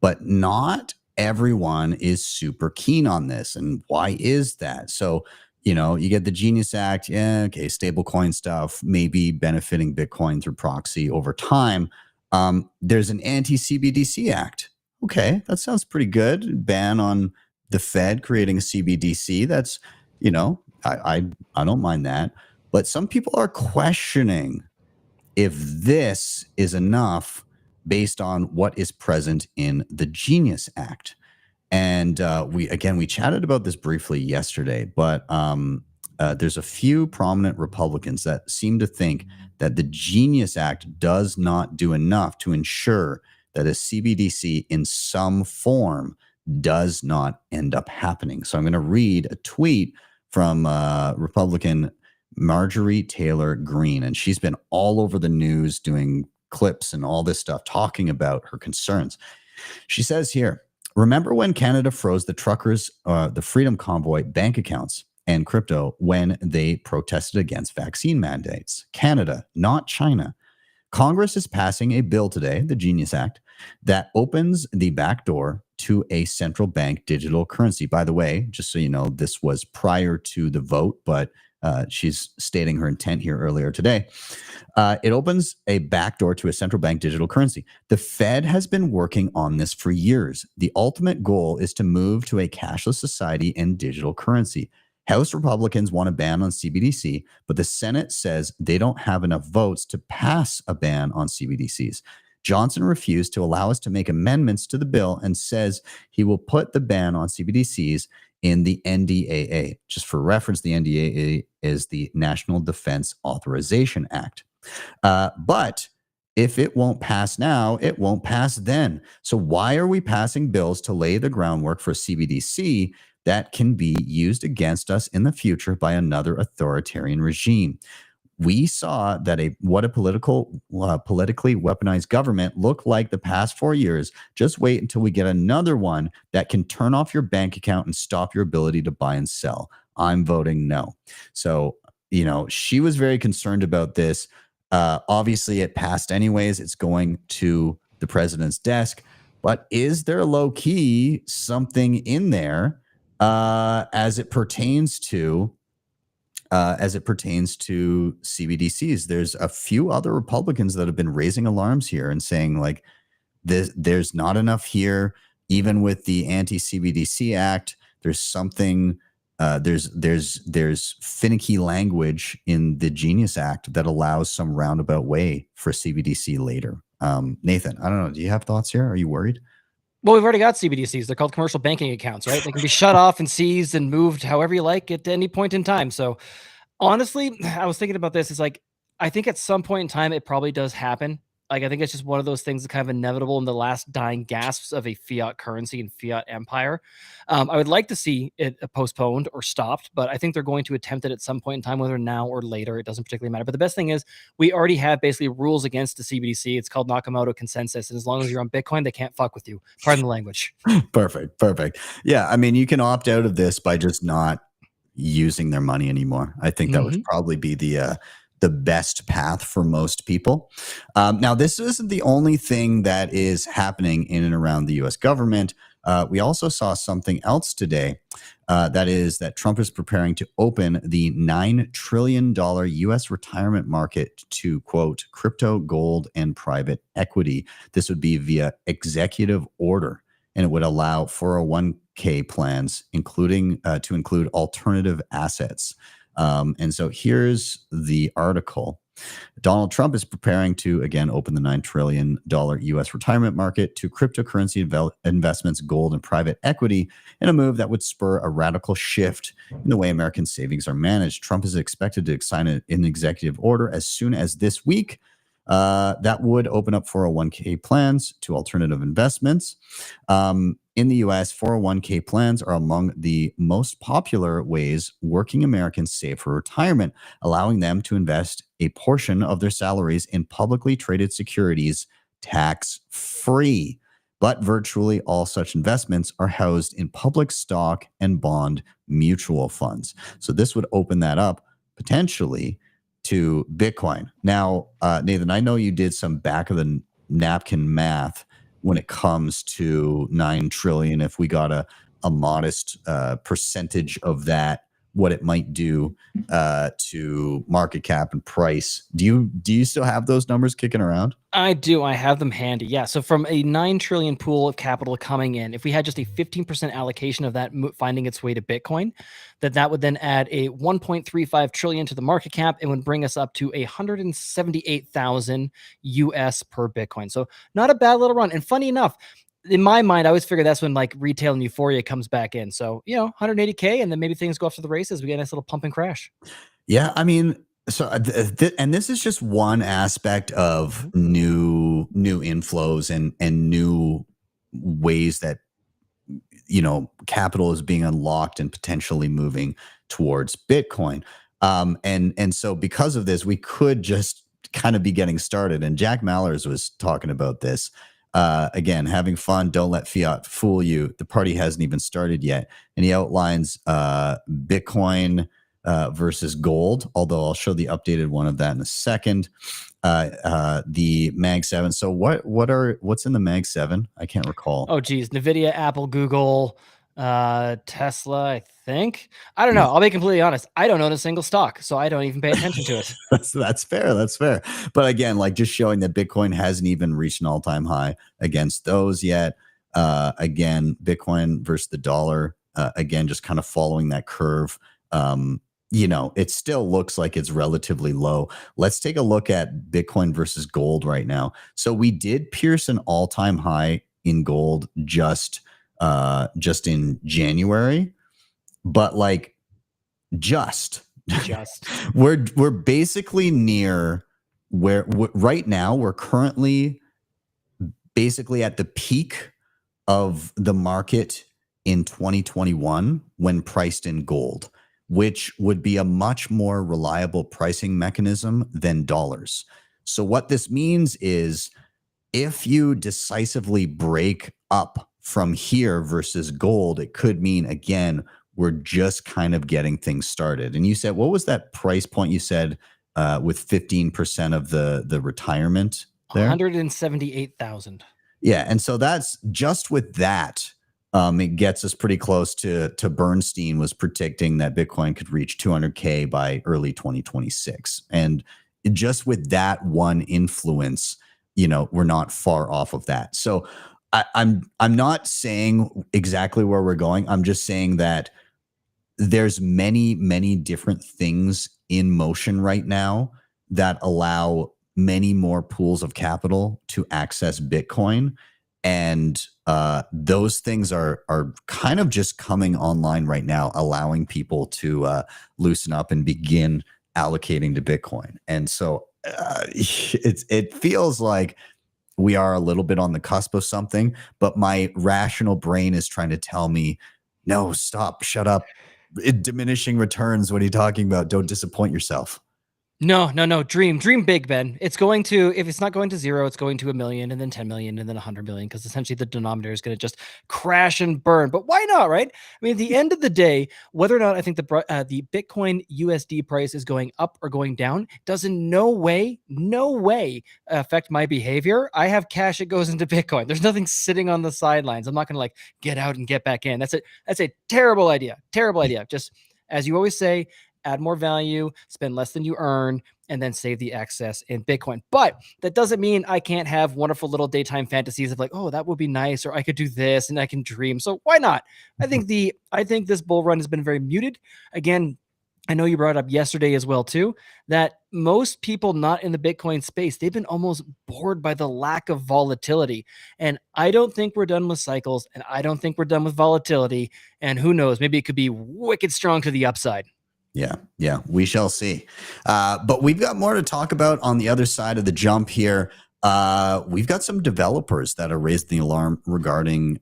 but not everyone is super keen on this. And why is that? So, you know, you get the Genius Act. Yeah, okay, stablecoin stuff, maybe benefiting Bitcoin through proxy over time. There's an anti-CBDC Act. Okay, that sounds pretty good. Ban on the Fed creating a CBDC. That's, you know, I don't mind that. But some people are questioning if this is enough based on what is present in the Genius Act. And we chatted about this briefly yesterday, but there's a few prominent Republicans that seem to think that the Genius Act does not do enough to ensure that a CBDC in some form does not end up happening. So I'm going to read a tweet from Republican Marjorie Taylor Greene, and she's been all over the news doing clips and all this stuff talking about her concerns. She says here, remember when Canada froze the truckers, the Freedom Convoy bank accounts and crypto when they protested against vaccine mandates? Canada, not China. Congress is passing a bill today, the Genius Act, that opens the back door to a central bank digital currency. By the way, just so you know, this was prior to the vote, but she's stating her intent here earlier today. It opens a backdoor to a central bank digital currency. The Fed has been working on this for years. The ultimate goal is to move to a cashless society and digital currency. House Republicans want a ban on CBDC, but the Senate says they don't have enough votes to pass a ban on CBDCs. Johnson refused to allow us to make amendments to the bill and says he will put the ban on CBDCs in the NDAA. Just for reference, the NDAA is the National Defense Authorization Act. But if it won't pass now, it won't pass then. So why are we passing bills to lay the groundwork for CBDC that can be used against us in the future by another authoritarian regime? We saw that what a politically weaponized government looked like the past 4 years. Just wait until we get another one that can turn off your bank account and stop your ability to buy and sell. I'm voting no. So, you know, she was very concerned about this. Obviously, it passed anyways. It's going to the president's desk. But is there low-key something in there as it pertains to CBDCs? There's a few other Republicans that have been raising alarms here and saying like there's not enough here. Even with the anti-CBDC Act, there's something. There's finicky language in the Genius Act that allows some roundabout way for CBDC later. Nathan, I don't know. Do you have thoughts here? Are you worried? Well, we've already got CBDCs. They're called commercial banking accounts, right? They can be shut off and seized and moved however you like at any point in time. So honestly, I was thinking about this. It's like, I think at some point in time, it probably does happen. Like, I think it's just one of those things that's kind of inevitable in the last dying gasps of a fiat currency and fiat empire. I would like to see it postponed or stopped, but I think they're going to attempt it at some point in time, whether now or later. It doesn't particularly matter. But the best thing is we already have basically rules against the CBDC. It's called Nakamoto Consensus. And as long as you're on Bitcoin, they can't fuck with you. Pardon the language. Perfect. Yeah, I mean, you can opt out of this by just not using their money anymore. I think that would probably be the best path for most people. Now, this isn't the only thing that is happening in and around the U.S. government. We also saw something else today. That is that Trump is preparing to open the $9 trillion U.S. retirement market to, quote, crypto, gold, and private equity. This would be via executive order, and it would allow 401k plans, including to include alternative assets. And so here's the article. Donald Trump is preparing to, again, open the $9 trillion U.S. retirement market to cryptocurrency investments, gold, and private equity in a move that would spur a radical shift in the way American savings are managed. Trump is expected to sign an executive order as soon as this week that would open up 401k plans to alternative investments. In the U.S., 401k plans are among the most popular ways working Americans save for retirement, allowing them to invest a portion of their salaries in publicly traded securities tax-free. But virtually all such investments are housed in public stock and bond mutual funds. So this would open that up potentially to Bitcoin. Now, Nathan, I know you did some back of the napkin math when it comes to 9 trillion. If we got a modest percentage of that, what it might do to market cap and price. Do you still have those numbers kicking around? I do. I have them handy. Yeah. So from a 9 trillion pool of capital coming in, if we had just a 15% allocation of that finding its way to Bitcoin, that would then add a 1.35 trillion to the market cap and would bring us up to 178,000 US per Bitcoin. So not a bad little run. And funny enough, in my mind, I always figure that's when like retail and euphoria comes back in. So, 180K, and then maybe things go off to the races. We get a nice little pump and crash. Yeah. I mean, so and this is just one aspect of new inflows and new ways that capital is being unlocked and potentially moving towards Bitcoin. And so because of this, we could just kind of be getting started. And Jack Mallers was talking about this. Again, having fun, don't let fiat fool you. The party hasn't even started yet. And he outlines Bitcoin versus gold, although I'll show the updated one of that in a second. The Mag 7. So what's in the Mag 7? I can't recall. Oh, geez. NVIDIA, Apple, Google, Tesla, I think. I don't know. I'll be completely honest. I don't own a single stock, so I don't even pay attention to it. That's fair. That's fair. But again, like just showing that Bitcoin hasn't even reached an all-time high against those yet. Again, Bitcoin versus the dollar. Again, just kind of following that curve. It still looks like it's relatively low. Let's take a look at Bitcoin versus gold right now. So we did pierce an all-time high in gold just in January, but like just we're basically near where right now we're currently basically at the peak of the market in 2021 when priced in gold, which would be a much more reliable pricing mechanism than dollars. So what this means is if you decisively break up from here versus gold, it could mean, again, we're just kind of getting things started. And you said, what was that price point you said with 15% of the retirement there? 178,000. Yeah. And so that's just with that. It gets us pretty close to Bernstein was predicting that Bitcoin could reach 200K by early 2026. And just with that one influence, we're not far off of that. So I'm not saying exactly where we're going. I'm just saying that there's many, many different things in motion right now that allow many more pools of capital to access Bitcoin. And those things are kind of just coming online right now, allowing people to loosen up and begin allocating to Bitcoin. And so it feels like we are a little bit on the cusp of something, but my rational brain is trying to tell me, no, stop, shut up. Diminishing returns. What are you talking about? Don't disappoint yourself. No. Dream big, Ben. It's going to, if it's not going to 0, it's going to 1 million and then 10 million and then 100 million, because essentially the denominator is going to just crash and burn. But why not, right? I mean, at the end of the day, whether or not I think the Bitcoin USD price is going up or going down does in no way affect my behavior. I have cash that goes into Bitcoin. There's nothing sitting on the sidelines. I'm not going to like get out and get back in. That's a terrible idea. Terrible idea. Just as you always say, add more value, spend less than you earn, and then save the excess in Bitcoin. But that doesn't mean I can't have wonderful little daytime fantasies of like, oh, that would be nice, or I could do this and I can dream. So why not? I think this bull run has been very muted. Again, I know you brought up yesterday as well too, that most people not in the Bitcoin space, they've been almost bored by the lack of volatility. And I don't think we're done with cycles, and I don't think we're done with volatility. And who knows, maybe it could be wicked strong to the upside. Yeah, we shall see. But we've got more to talk about on the other side of the jump here. We've got some developers that are raising the alarm regarding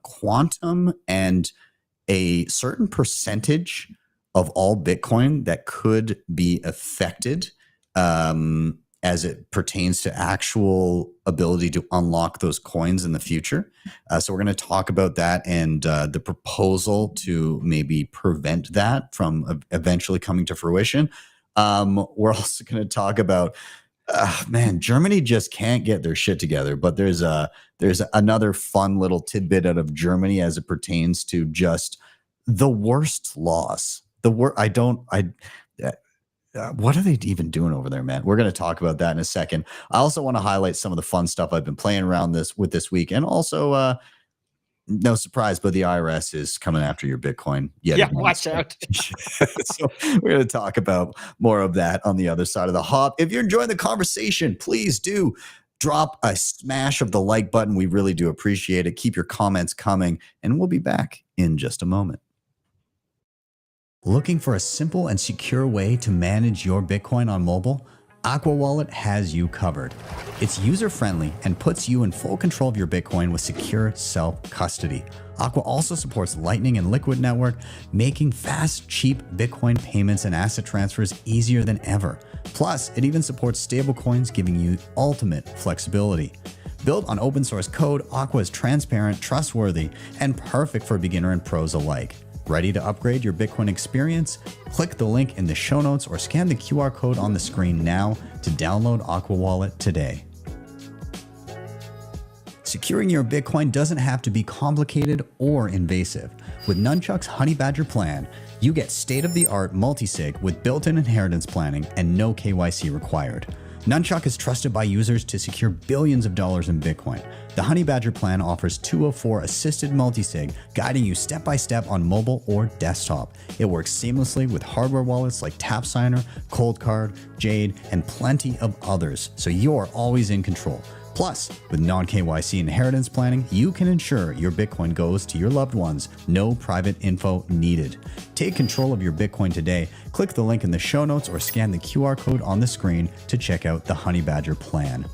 quantum and a certain percentage of all Bitcoin that could be affected as it pertains to actual ability to unlock those coins in the future. So we're going to talk about that and the proposal to maybe prevent that from eventually coming to fruition. We're also going to talk about, Germany just can't get their shit together. But there's another fun little tidbit out of Germany as it pertains to just the worst laws. What are they even doing over there, man? We're going to talk about that in a second. I also want to highlight some of the fun stuff I've been playing around this week. And also, no surprise, but the IRS is coming after your Bitcoin. Watch out. So we're going to talk about more of that on the other side of the hop. If you're enjoying the conversation, please do drop a smash of the like button. We really do appreciate it. Keep your comments coming, and we'll be back in just a moment. Looking for a simple and secure way to manage your Bitcoin on mobile? AQUA Wallet has you covered. It's user-friendly and puts you in full control of your Bitcoin with secure self-custody. AQUA also supports Lightning and Liquid Network, making fast, cheap Bitcoin payments and asset transfers easier than ever. Plus, it even supports stablecoins, giving you ultimate flexibility. Built on open source code, AQUA is transparent, trustworthy, and perfect for beginner and pros alike. Ready to upgrade your Bitcoin experience? Click the link in the show notes or scan the QR code on the screen now to download AQUA Wallet today. Securing your Bitcoin doesn't have to be complicated or invasive. With NUNCHUK's HONEYBADGER plan, you get state-of-the-art multisig with built-in inheritance planning and no KYC required. NUNCHUK is trusted by users to secure billions of dollars in Bitcoin. The HONEYBADGER plan offers 204 assisted multisig, guiding you step-by-step on mobile or desktop. It works seamlessly with hardware wallets like TapSigner, ColdCard, Jade, and plenty of others, so you're always in control. Plus, with non-KYC inheritance planning, you can ensure your Bitcoin goes to your loved ones. No private info needed. Take control of your Bitcoin today. Click the link in the show notes or scan the QR code on the screen to check out the HONEYBADGER plan.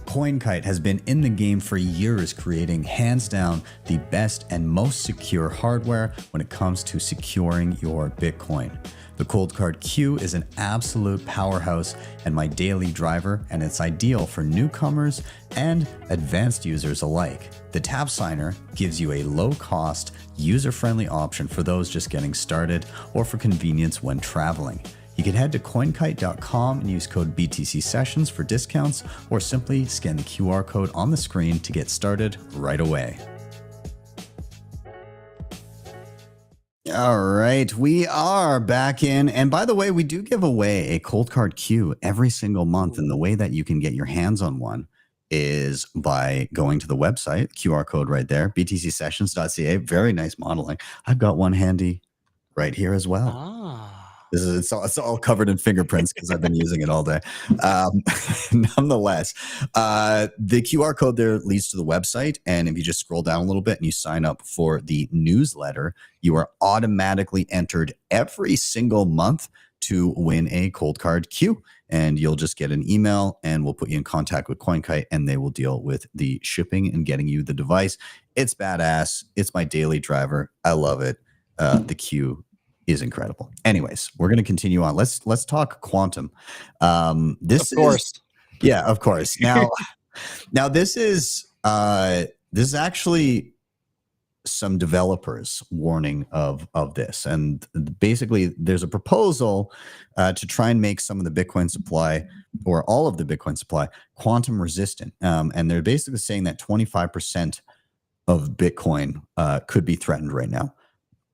CoinKite has been in the game for years, creating hands down the best and most secure hardware when it comes to securing your Bitcoin. The ColdCard Q is an absolute powerhouse and my daily driver, and it's ideal for newcomers and advanced users alike. The TapSigner gives you a low-cost, user-friendly option for those just getting started or for convenience when traveling. You can head to coinkite.com and use code BTC Sessions for discounts, or simply scan the QR code on the screen to get started right away. All right, we are back in. And by the way, we do give away a ColdCard Q every single month. And the way that you can get your hands on one is by going to the website, QR code right there, btcsessions.ca. Very nice modeling. I've got one handy right here as well. It's all covered in fingerprints because I've been using it all day. Nonetheless, the QR code there leads to the website. And if you just scroll down a little bit and you sign up for the newsletter, you are automatically entered every single month to win a ColdCard Q. And you'll just get an email and we'll put you in contact with CoinKite and they will deal with the shipping and getting you the device. It's badass. It's my daily driver. I love it. The Q is incredible. Anyways, we're going to continue on. Let's talk quantum. This Of course. yeah, of course. Now this is actually some developers warning of this, and basically there's a proposal to try and make some of the Bitcoin supply, or all of the Bitcoin supply, quantum resistant, and they're basically saying that 25% of Bitcoin could be threatened right now.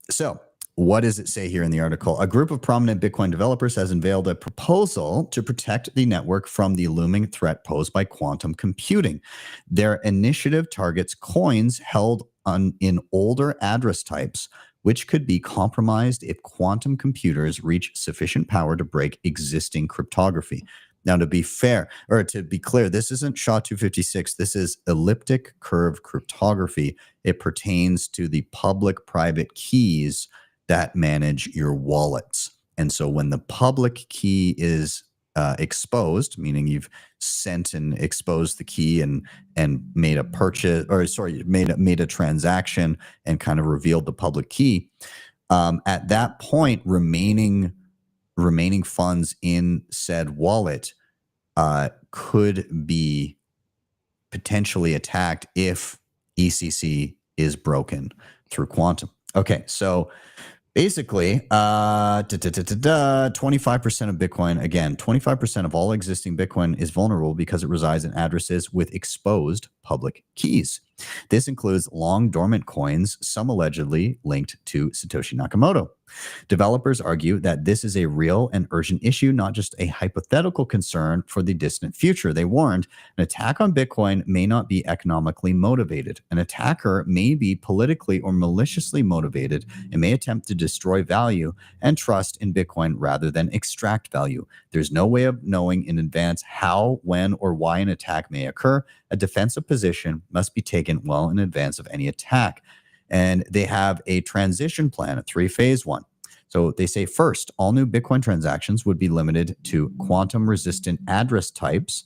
So what does it say here in the article? A group of prominent Bitcoin developers has unveiled a proposal to protect the network from the looming threat posed by quantum computing. Their initiative targets coins held in older address types, which could be compromised if quantum computers reach sufficient power to break existing cryptography. Now, to be fair, or to be clear, this isn't SHA-256. This is elliptic curve cryptography. It pertains to the public-private keys that manage your wallets. And so when the public key is exposed, meaning you've sent and exposed the key and made a purchase, or sorry, made a transaction and kind of revealed the public key, at that point, remaining funds in said wallet could be potentially attacked if ECC is broken through quantum. Okay, so basically, 25% of Bitcoin, again, 25% of all existing Bitcoin is vulnerable because it resides in addresses with exposed public keys. This includes long dormant coins, some allegedly linked to Satoshi Nakamoto. Developers argue that this is a real and urgent issue, not just a hypothetical concern for the distant future. They warned an attack on Bitcoin may not be economically motivated. An attacker may be politically or maliciously motivated and may attempt to destroy value and trust in Bitcoin rather than extract value. There's no way of knowing in advance how, when, or why an attack may occur. A defensive position must be taken well in advance of any attack. And they have a transition plan, a 3-phase one. So they say, first, all new Bitcoin transactions would be limited to quantum-resistant address types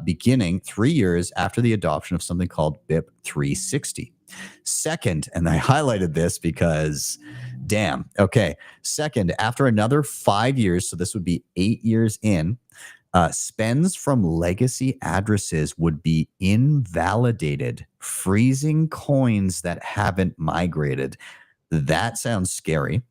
beginning 3 years after the adoption of something called BIP 360. Second, and I highlighted this because, damn, okay. Second, after another 5 years, so this would be 8 years in, spends from legacy addresses would be invalidated, freezing coins that haven't migrated. That sounds scary.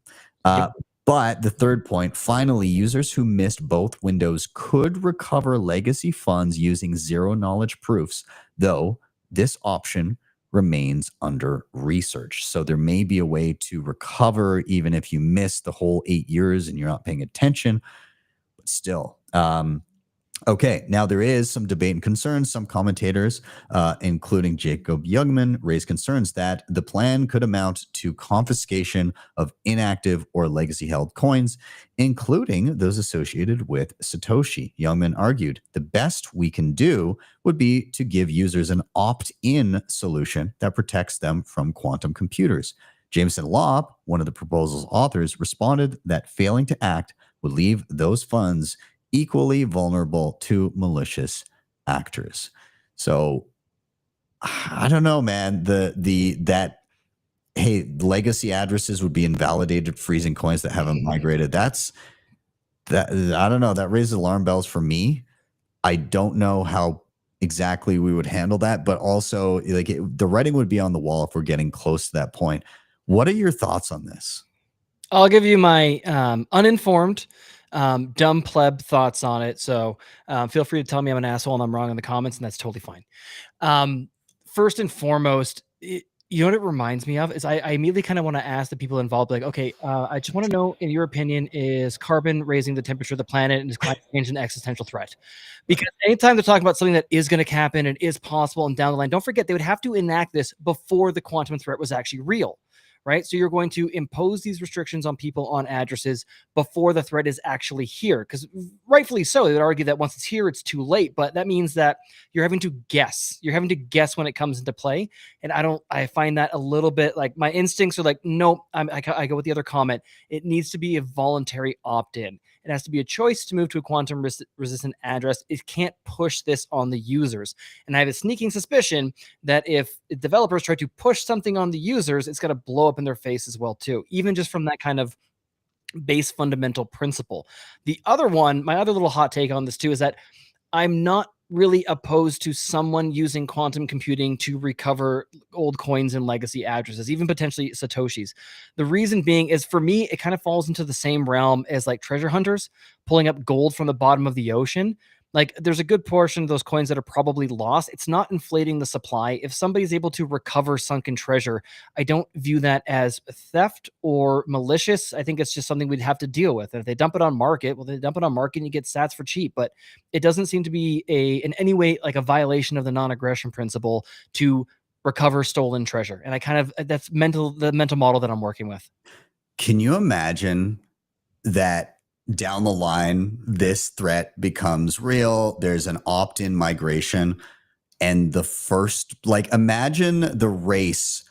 But the third point, finally, users who missed both windows could recover legacy funds using zero-knowledge proofs, though this option remains under research. So there may be a way to recover even if you miss the whole 8 years and you're not paying attention, but still. Okay, now there is some debate and concerns. Some commentators, including Jacob Youngman, raise concerns that the plan could amount to confiscation of inactive or legacy-held coins, including those associated with Satoshi. Youngman argued the best we can do would be to give users an opt-in solution that protects them from quantum computers. Jameson Lopp, one of the proposal's authors, responded that failing to act would leave those funds equally vulnerable to malicious actors. So I don't know, man. Hey, legacy addresses would be invalidated, freezing coins that haven't migrated. I don't know. That raises alarm bells for me. I don't know how exactly we would handle that, but also the writing would be on the wall if we're getting close to that point. What are your thoughts on this? I'll give you my uninformed, dumb pleb thoughts on it. So feel free to tell me I'm an asshole and I'm wrong in the comments, and that's totally fine. First and foremost, you know what it reminds me of is I immediately kind of want to ask the people involved, like, okay, I just want to know, in your opinion, is carbon raising the temperature of the planet and is climate change an existential threat? Because anytime they're talking about something that is going to happen and is possible and down the line, don't forget they would have to enact this before the quantum threat was actually real. Right? So you're going to impose these restrictions on people on addresses before the threat is actually here. Because rightfully so, they would argue that once it's here, it's too late. But that means that you're having to guess. You're having to guess when it comes into play. And I find that a little bit like, my instincts are like, no, I go with the other comment. It needs to be a voluntary opt-in. It has to be a choice to move to a quantum resistant address. It can't push this on the users. And I have a sneaking suspicion that if developers try to push something on the users, it's going to blow up in their face as well too. Even just from that kind of base fundamental principle. The other one, my other little hot take on this too, is that I'm not really opposed to someone using quantum computing to recover old coins and legacy addresses, even potentially Satoshis. The reason being is, for me, it kind of falls into the same realm as like treasure hunters pulling up gold from the bottom of the ocean. Like, there's a good portion of those coins that are probably lost. It's not inflating the supply. If somebody's able to recover sunken treasure, I don't view that as theft or malicious. I think it's just something we'd have to deal with. And if they dump it on market, well, they dump it on market and you get sats for cheap. But it doesn't seem to be in any way like a violation of the non-aggression principle to recover stolen treasure. And I kind of, that's the mental model that I'm working with. Can you imagine that down the line, this threat becomes real? There's an opt-in migration, and the first, like, imagine the race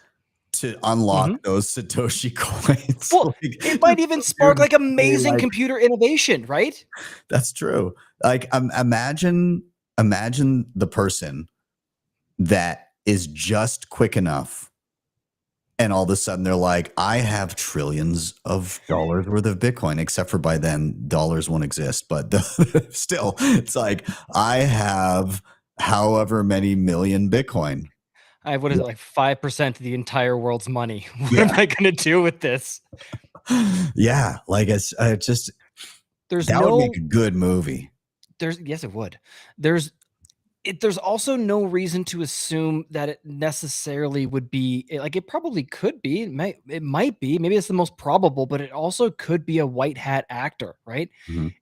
to unlock those Satoshi coins. Well, like, it might even spark like amazing computer innovation, right? That's true. Like, imagine the person that is just quick enough, and all of a sudden they're like, I have trillions of dollars worth of Bitcoin, except for by then dollars won't exist. But still, it's like, I have however many million Bitcoin. I have, what is it, like 5% of the entire world's money. What am I going to do with this? Yeah, like it's just, there's that would make a good movie. Yes, it would. There's also no reason to assume that it necessarily would be like, it probably could be, it might be, maybe it's the most probable, but it also could be a white hat actor, right?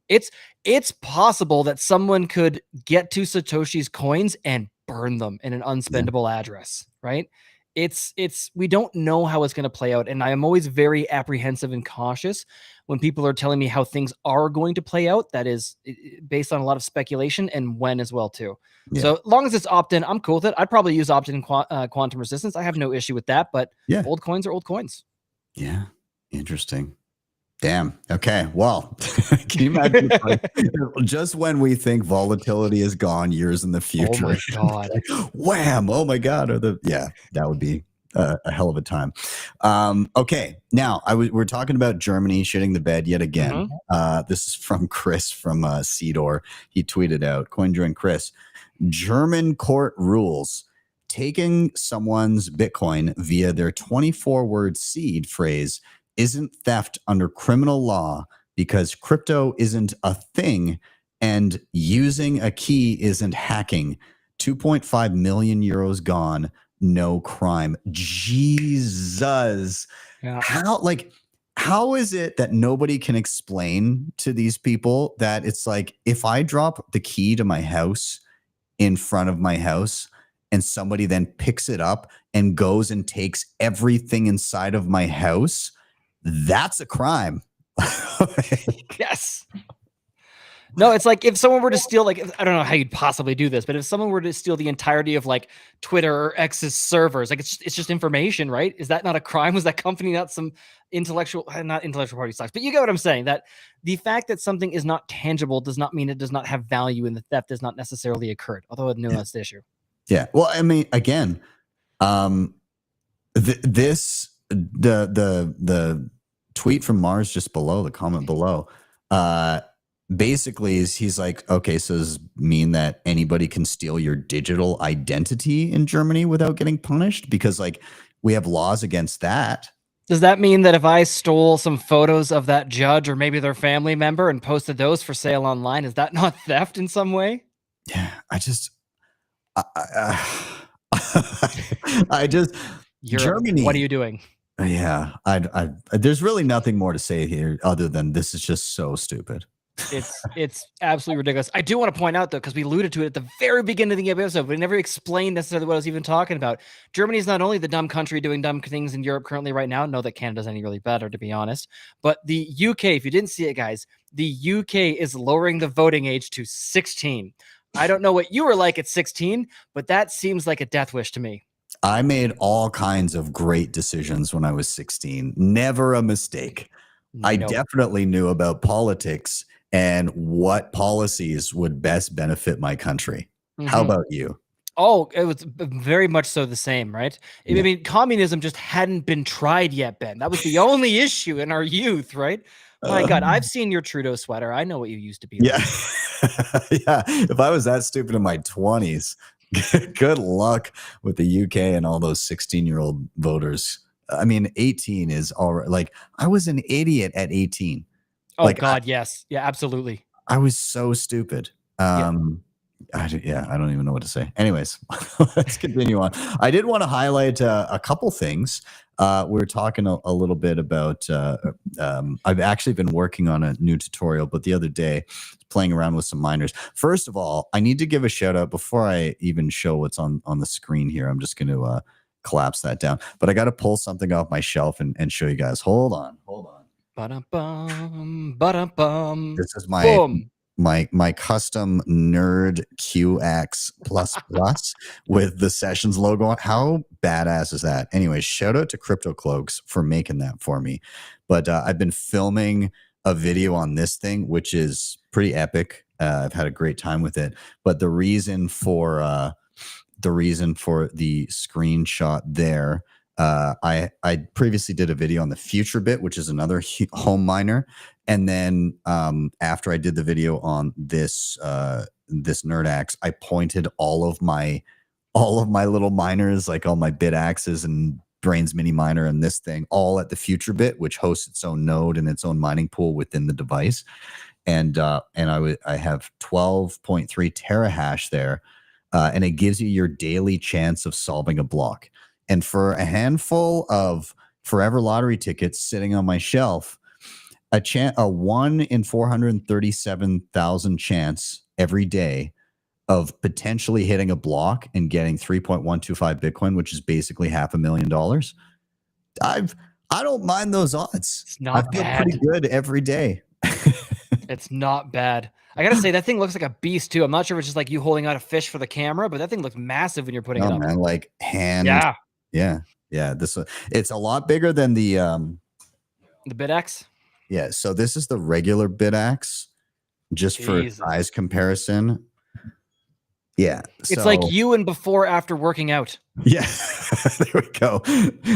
It's possible that someone could get to Satoshi's coins and burn them in an unspendable address, right? We don't know how it's going to play out. And I am always very apprehensive and cautious when people are telling me how things are going to play out. That is based on a lot of speculation, and when as well too. So as long as it's opt-in, I'm cool with it. I'd probably use opt-in quantum resistance. I have no issue with that, but old coins are old coins. Yeah. Interesting. Damn. Okay. Well, can you imagine just when we think volatility is gone years in the future? Oh my God. Wham. Oh my God. That would be a hell of a time. Okay. Now we're talking about Germany shitting the bed yet again. This is from Chris from Cedar. He tweeted out, CoinJoin Chris, German court rules taking someone's Bitcoin via their 24-word seed phrase isn't theft under criminal law because crypto isn't a thing and using a key isn't hacking. 2.5 million euros gone, no crime. Jesus. Yeah. How is it that nobody can explain to these people that it's like, if I drop the key to my house in front of my house and somebody then picks it up and goes and takes everything inside of my house, that's a crime. Yes. No, it's like if someone were to steal, like, I don't know how you'd possibly do this, but if someone were to steal the entirety of like Twitter or X's servers, like it's just information, right? Is that not a crime? Was that company not some not intellectual property stocks? But you get what I'm saying, that the fact that something is not tangible does not mean it does not have value, and the theft has not necessarily occurred, although a nuanced issue. Yeah. Well, I mean, again, the tweet from Mars just below, the comment below, basically he's like, okay, so does it mean that anybody can steal your digital identity in Germany without getting punished? Because like we have laws against that. Does that mean that if I stole some photos of that judge or maybe their family member and posted those for sale online, is that not theft in some way? Yeah, Germany. What are you doing? Yeah, there's really nothing more to say here other than this is just so stupid. It's absolutely ridiculous. I do want to point out though, because we alluded to it at the very beginning of the episode, but we never explained necessarily what I was even talking about. Germany is not only the dumb country doing dumb things in Europe currently right now. Know that Canada's any really better, to be honest. But the UK, if you didn't see it, guys, the UK is lowering the voting age to 16. I don't know what you were like at 16, but that seems like a death wish to me. I made all kinds of great decisions when I was 16. Never a mistake. I definitely knew about politics and what policies would best benefit my country. How about you? Oh, it was very much so the same, right? I Yeah. mean, communism just hadn't been tried yet, Ben. That was the only issue in our youth, right? My God, I've seen your Trudeau sweater. I know what you used to be Yeah. like. Yeah. If I was that stupid in my 20s, good luck with the UK and all those 16-year-old voters. I mean, 18 is all right. Like, I was an idiot at 18. Oh Like, God, yes. Yeah, absolutely. I was so stupid. Yeah. I don't even know what to say. Anyways, let's continue on. I did want to highlight a couple things. We were talking a little bit about, I've actually been working on a new tutorial, but the other day playing around with some miners. First of all, I need to give a shout out before I even show what's on the screen here. I'm just going to collapse that down, but I got to pull something off my shelf and show you guys. Hold on. Ba-dum-bum, ba-dum-bum. This is my Boom. my custom nerd QX with the Sessions logo on. How badass is that? Anyways, shout out to CryptoCloaks for making that for me. But I've been filming a video on this thing, which is pretty epic. I've had a great time with it. But the reason for the screenshot there, I previously did a video on the Future Bit, which is another home miner. And then after I did the video on this Nerd Axe, I pointed all of my little miners, like all my bit axes and Brains Mini Miner and this thing, all at the Future Bit, which hosts its own node and its own mining pool within the device. And I have 12.3 terahash there, and it gives you your daily chance of solving a block. And for a handful of Forever Lottery tickets sitting on my shelf, a 1 in 437,000 chance every day of potentially hitting a block and getting 3.125 Bitcoin, which is basically $500,000. I don't mind those odds. It's not I feel bad. pretty good every day. It's not bad. I gotta say, that thing looks like a beast too. I'm not sure if it's just like you holding out a fish for the camera, but that thing looks massive when you're putting it up. Man, like hand. Yeah. This it's a lot bigger than the BitX. Yeah, so this is the regular BitX, just for size comparison. Yeah, it's like you and before after working out. Yeah, there we go.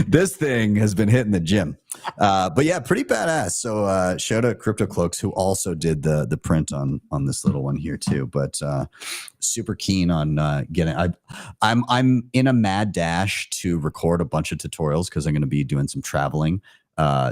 This thing has been hitting the gym, but yeah, pretty badass. So shout out CryptoCloaks, who also did the print on this little one here too. But super keen on getting. I'm in a mad dash to record a bunch of tutorials because I'm going to be doing some traveling.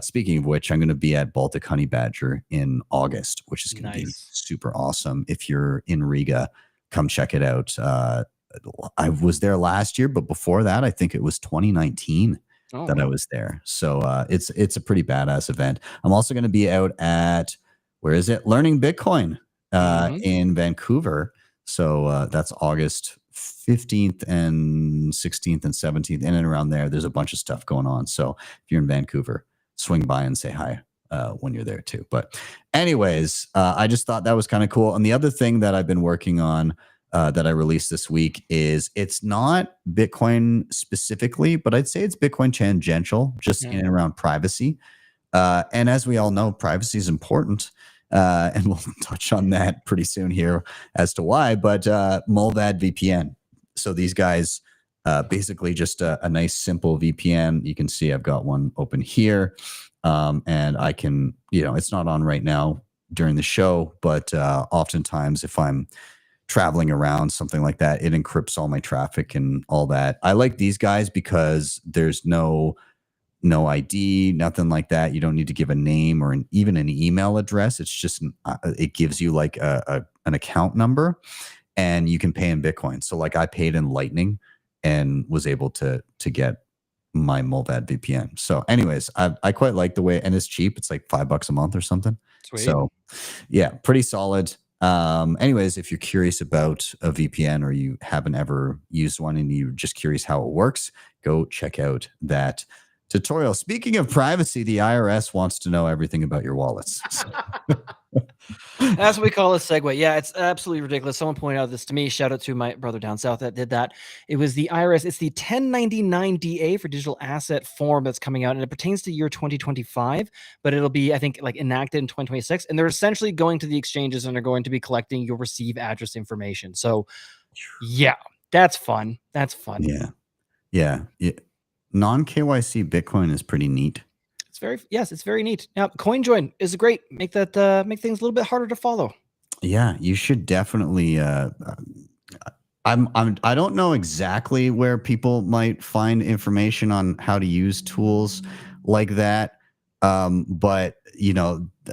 Speaking of which, I'm going to be at Baltic HONEYBADGER in August, which is going to be super awesome. If you're in Riga, come check it out. I was there last year, but before that, I think it was 2019 that I was there. So it's a pretty badass event. I'm also going to be out at, where is it? Learning Bitcoin in Vancouver. So that's August 15th and 16th and 17th, in and around there. There's a bunch of stuff going on. So if you're in Vancouver, swing by and say hi when you're there too. But anyways, I just thought that was kind of cool. And the other thing that I've been working on that I released this week is, it's not Bitcoin specifically, but I'd say it's Bitcoin tangential, just in and around privacy. And as we all know, privacy is important. And we'll touch on that pretty soon here as to why. But Mulvad VPN. So these guys, basically just a nice simple VPN. You can see I've got one open here. And I can, it's not on right now during the show, but oftentimes if I'm traveling around, something like that, it encrypts all my traffic and all that. I like these guys because there's no ID, nothing like that. You don't need to give a name or even an email address. It's just, it gives you like an account number, and you can pay in Bitcoin. So like I paid in Lightning and was able to get my Mulvad VPN. So anyways, I quite like the way, and it's cheap. It's like $5 a month or something. Sweet. So yeah, pretty solid. Anyways, if you're curious about a VPN, or you haven't ever used one and you're just curious how it works, go check out that tutorial. Speaking of privacy, the IRS wants to know everything about your wallets. That's what we call a segue. Yeah, it's absolutely ridiculous. Someone pointed out this to me. Shout out to my brother down south that did that. It was the IRS. It's the 1099 DA for digital asset form that's coming out, and it pertains to year 2025, but it'll be, I think, like enacted in 2026. And they're essentially going to the exchanges and are going to be collecting your receive address information. So yeah, That's fun. That's fun. Yeah. Non-KYC Bitcoin is pretty neat. It's very neat. Now, CoinJoin is great. Make that make things a little bit harder to follow. Yeah, you should definitely. I don't know exactly where people might find information on how to use tools like that, but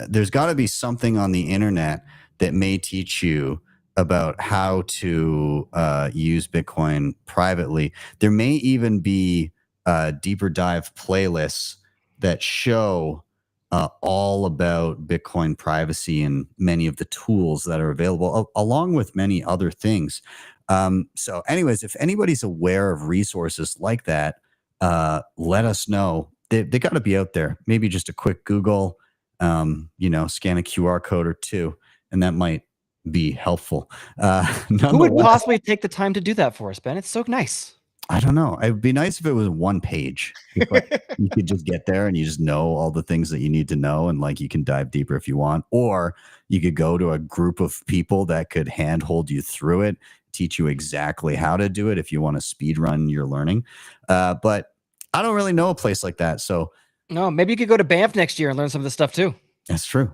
there's got to be something on the internet that may teach you about how to use Bitcoin privately. There may even be deeper dive playlists that show all about Bitcoin privacy and many of the tools that are available, along with many other things. So anyways, if anybody's aware of resources like that, let us know. They got to be out there. Maybe just a quick Google, scan a QR code or two, and that might be helpful. Who would possibly take the time to do that for us, Ben? It's so nice. I don't know. It would be nice if it was one page. You could just get there and you just know all the things that you need to know, and like you can dive deeper if you want, or you could go to a group of people that could handhold you through it, teach you exactly how to do it if you want to speed run your learning. But I don't really know a place like that. So no, maybe you could go to Banff next year and learn some of this stuff too. That's true.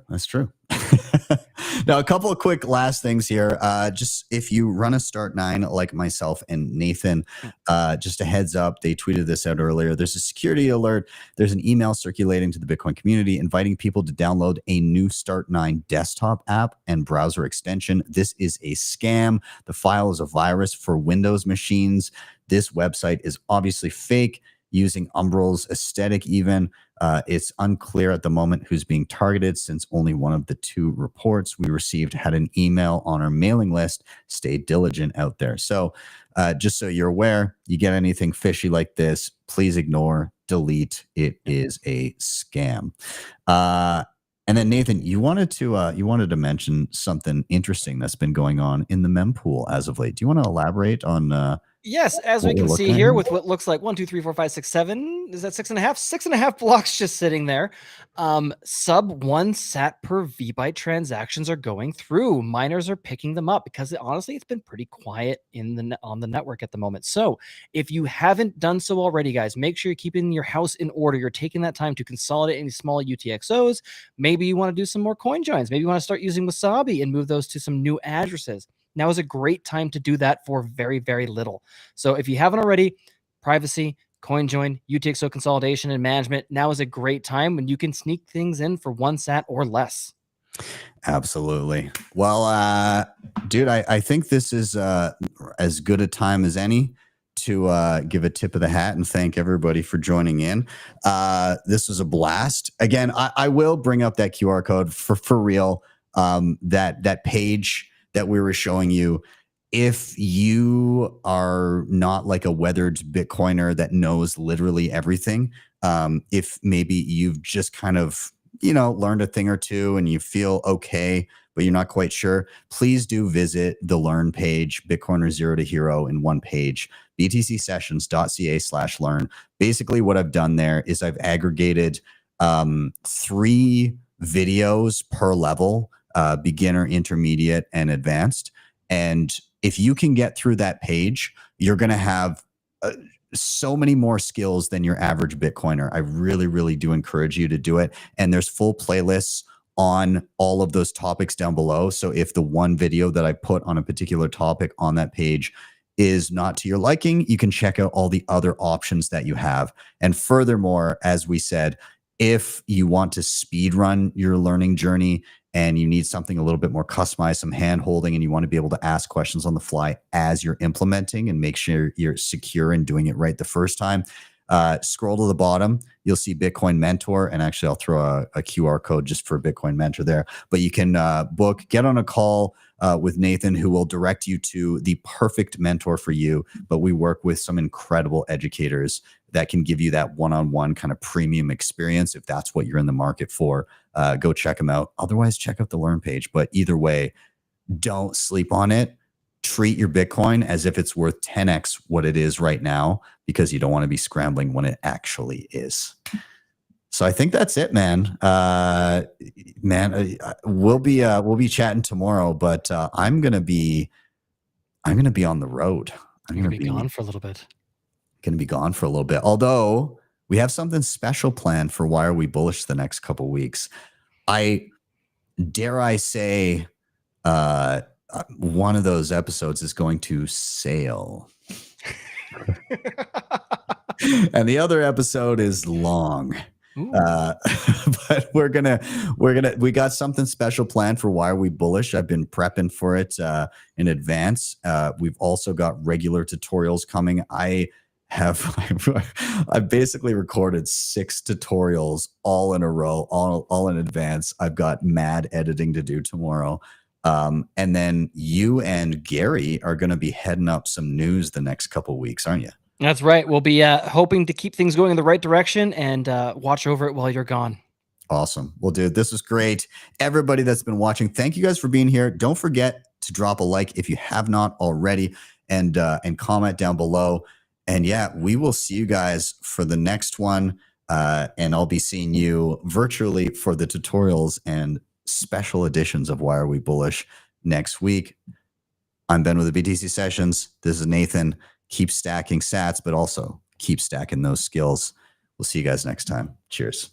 Now, a couple of quick last things here. Just if you run a Start9 like myself and Nathan, just a heads up, they tweeted this out earlier. There's a security alert. There's an email circulating to the Bitcoin community inviting people to download a new Start9 desktop app and browser extension. This is a scam. The file is a virus for Windows machines. This website is obviously fake, using Umbrel's aesthetic even. It's unclear at the moment who's being targeted, since only one of the two reports we received had an email on our mailing list. Stay diligent out there. So just so you're aware, you get anything fishy like this, please ignore, delete. It is a scam. And then Nathan, you wanted to mention something interesting that's been going on in the mempool as of late. Do you want to elaborate on yes, as we can see here with what looks like 1, 2, 3, 4, 5, 6, 7. Is that 6.5? 6.5 blocks just sitting there. Sub 1 sat per VByte transactions are going through. Miners are picking them up because honestly, it's been pretty quiet on the network at the moment. So if you haven't done so already, guys, make sure you're keeping your house in order. You're taking that time to consolidate any small UTXOs. Maybe you want to do some more coin joins. Maybe you want to start using Wasabi and move those to some new addresses. Now is a great time to do that for very, very little. So if you haven't already, privacy, CoinJoin, UTXO consolidation and management, now is a great time when you can sneak things in for 1 sat or less. Absolutely. Well, dude, I think this is as good a time as any to give a tip of the hat and thank everybody for joining in. This was a blast. Again, I will bring up that QR code for real. That page that we were showing you, if you are not like a weathered Bitcoiner that knows literally everything, if maybe you've just kind of, learned a thing or two and you feel okay, but you're not quite sure, please do visit the Learn page, Bitcoiner Zero to Hero in one page, btcsessions.ca/learn. Basically what I've done there is I've aggregated 3 videos per level, beginner, intermediate, and advanced. And if you can get through that page, you're going to have so many more skills than your average Bitcoiner. I really, really do encourage you to do it. And there's full playlists on all of those topics down below. So if the one video that I put on a particular topic on that page is not to your liking, you can check out all the other options that you have. And furthermore, as we said, if you want to speed run your learning journey and you need something a little bit more customized, some hand holding, and you want to be able to ask questions on the fly as you're implementing and make sure you're secure and doing it right the first time, scroll to the bottom. You'll see Bitcoin Mentor. And actually, I'll throw a QR code just for Bitcoin Mentor there. But you can get on a call with Nathan, who will direct you to the perfect mentor for you. But we work with some incredible educators that can give you that one-on-one kind of premium experience. If that's what you're in the market for, go check them out. Otherwise, check out the Learn page. But either way, don't sleep on it. Treat your Bitcoin as if it's worth 10x what it is right now, because you don't want to be scrambling when it actually is. So I think that's it, man. We'll be chatting tomorrow, but I'm gonna be on the road. I'm You're going gonna be gone for a little bit. Going to be gone for a little bit. Although we have something special planned for Why Are We Bullish the next couple weeks. Dare I say, one of those episodes is going to sail. And the other episode is long. But we got something special planned for Why Are We Bullish. I've been prepping for it in advance. We've also got regular tutorials coming. I've basically recorded 6 tutorials all in a row, all in advance. I've got mad editing to do tomorrow. And then you and Gary are going to be heading up some news the next couple weeks, aren't you? That's right. We'll be hoping to keep things going in the right direction and watch over it while you're gone. Awesome. Well, dude, this was great. Everybody that's been watching, thank you guys for being here. Don't forget to drop a like if you have not already, and comment down below. And yeah, we will see you guys for the next one. And I'll be seeing you virtually for the tutorials and special editions of Why Are We Bullish next week. I'm Ben with the BTC Sessions. This is Nathan. Keep stacking sats, but also keep stacking those skills. We'll see you guys next time. Cheers.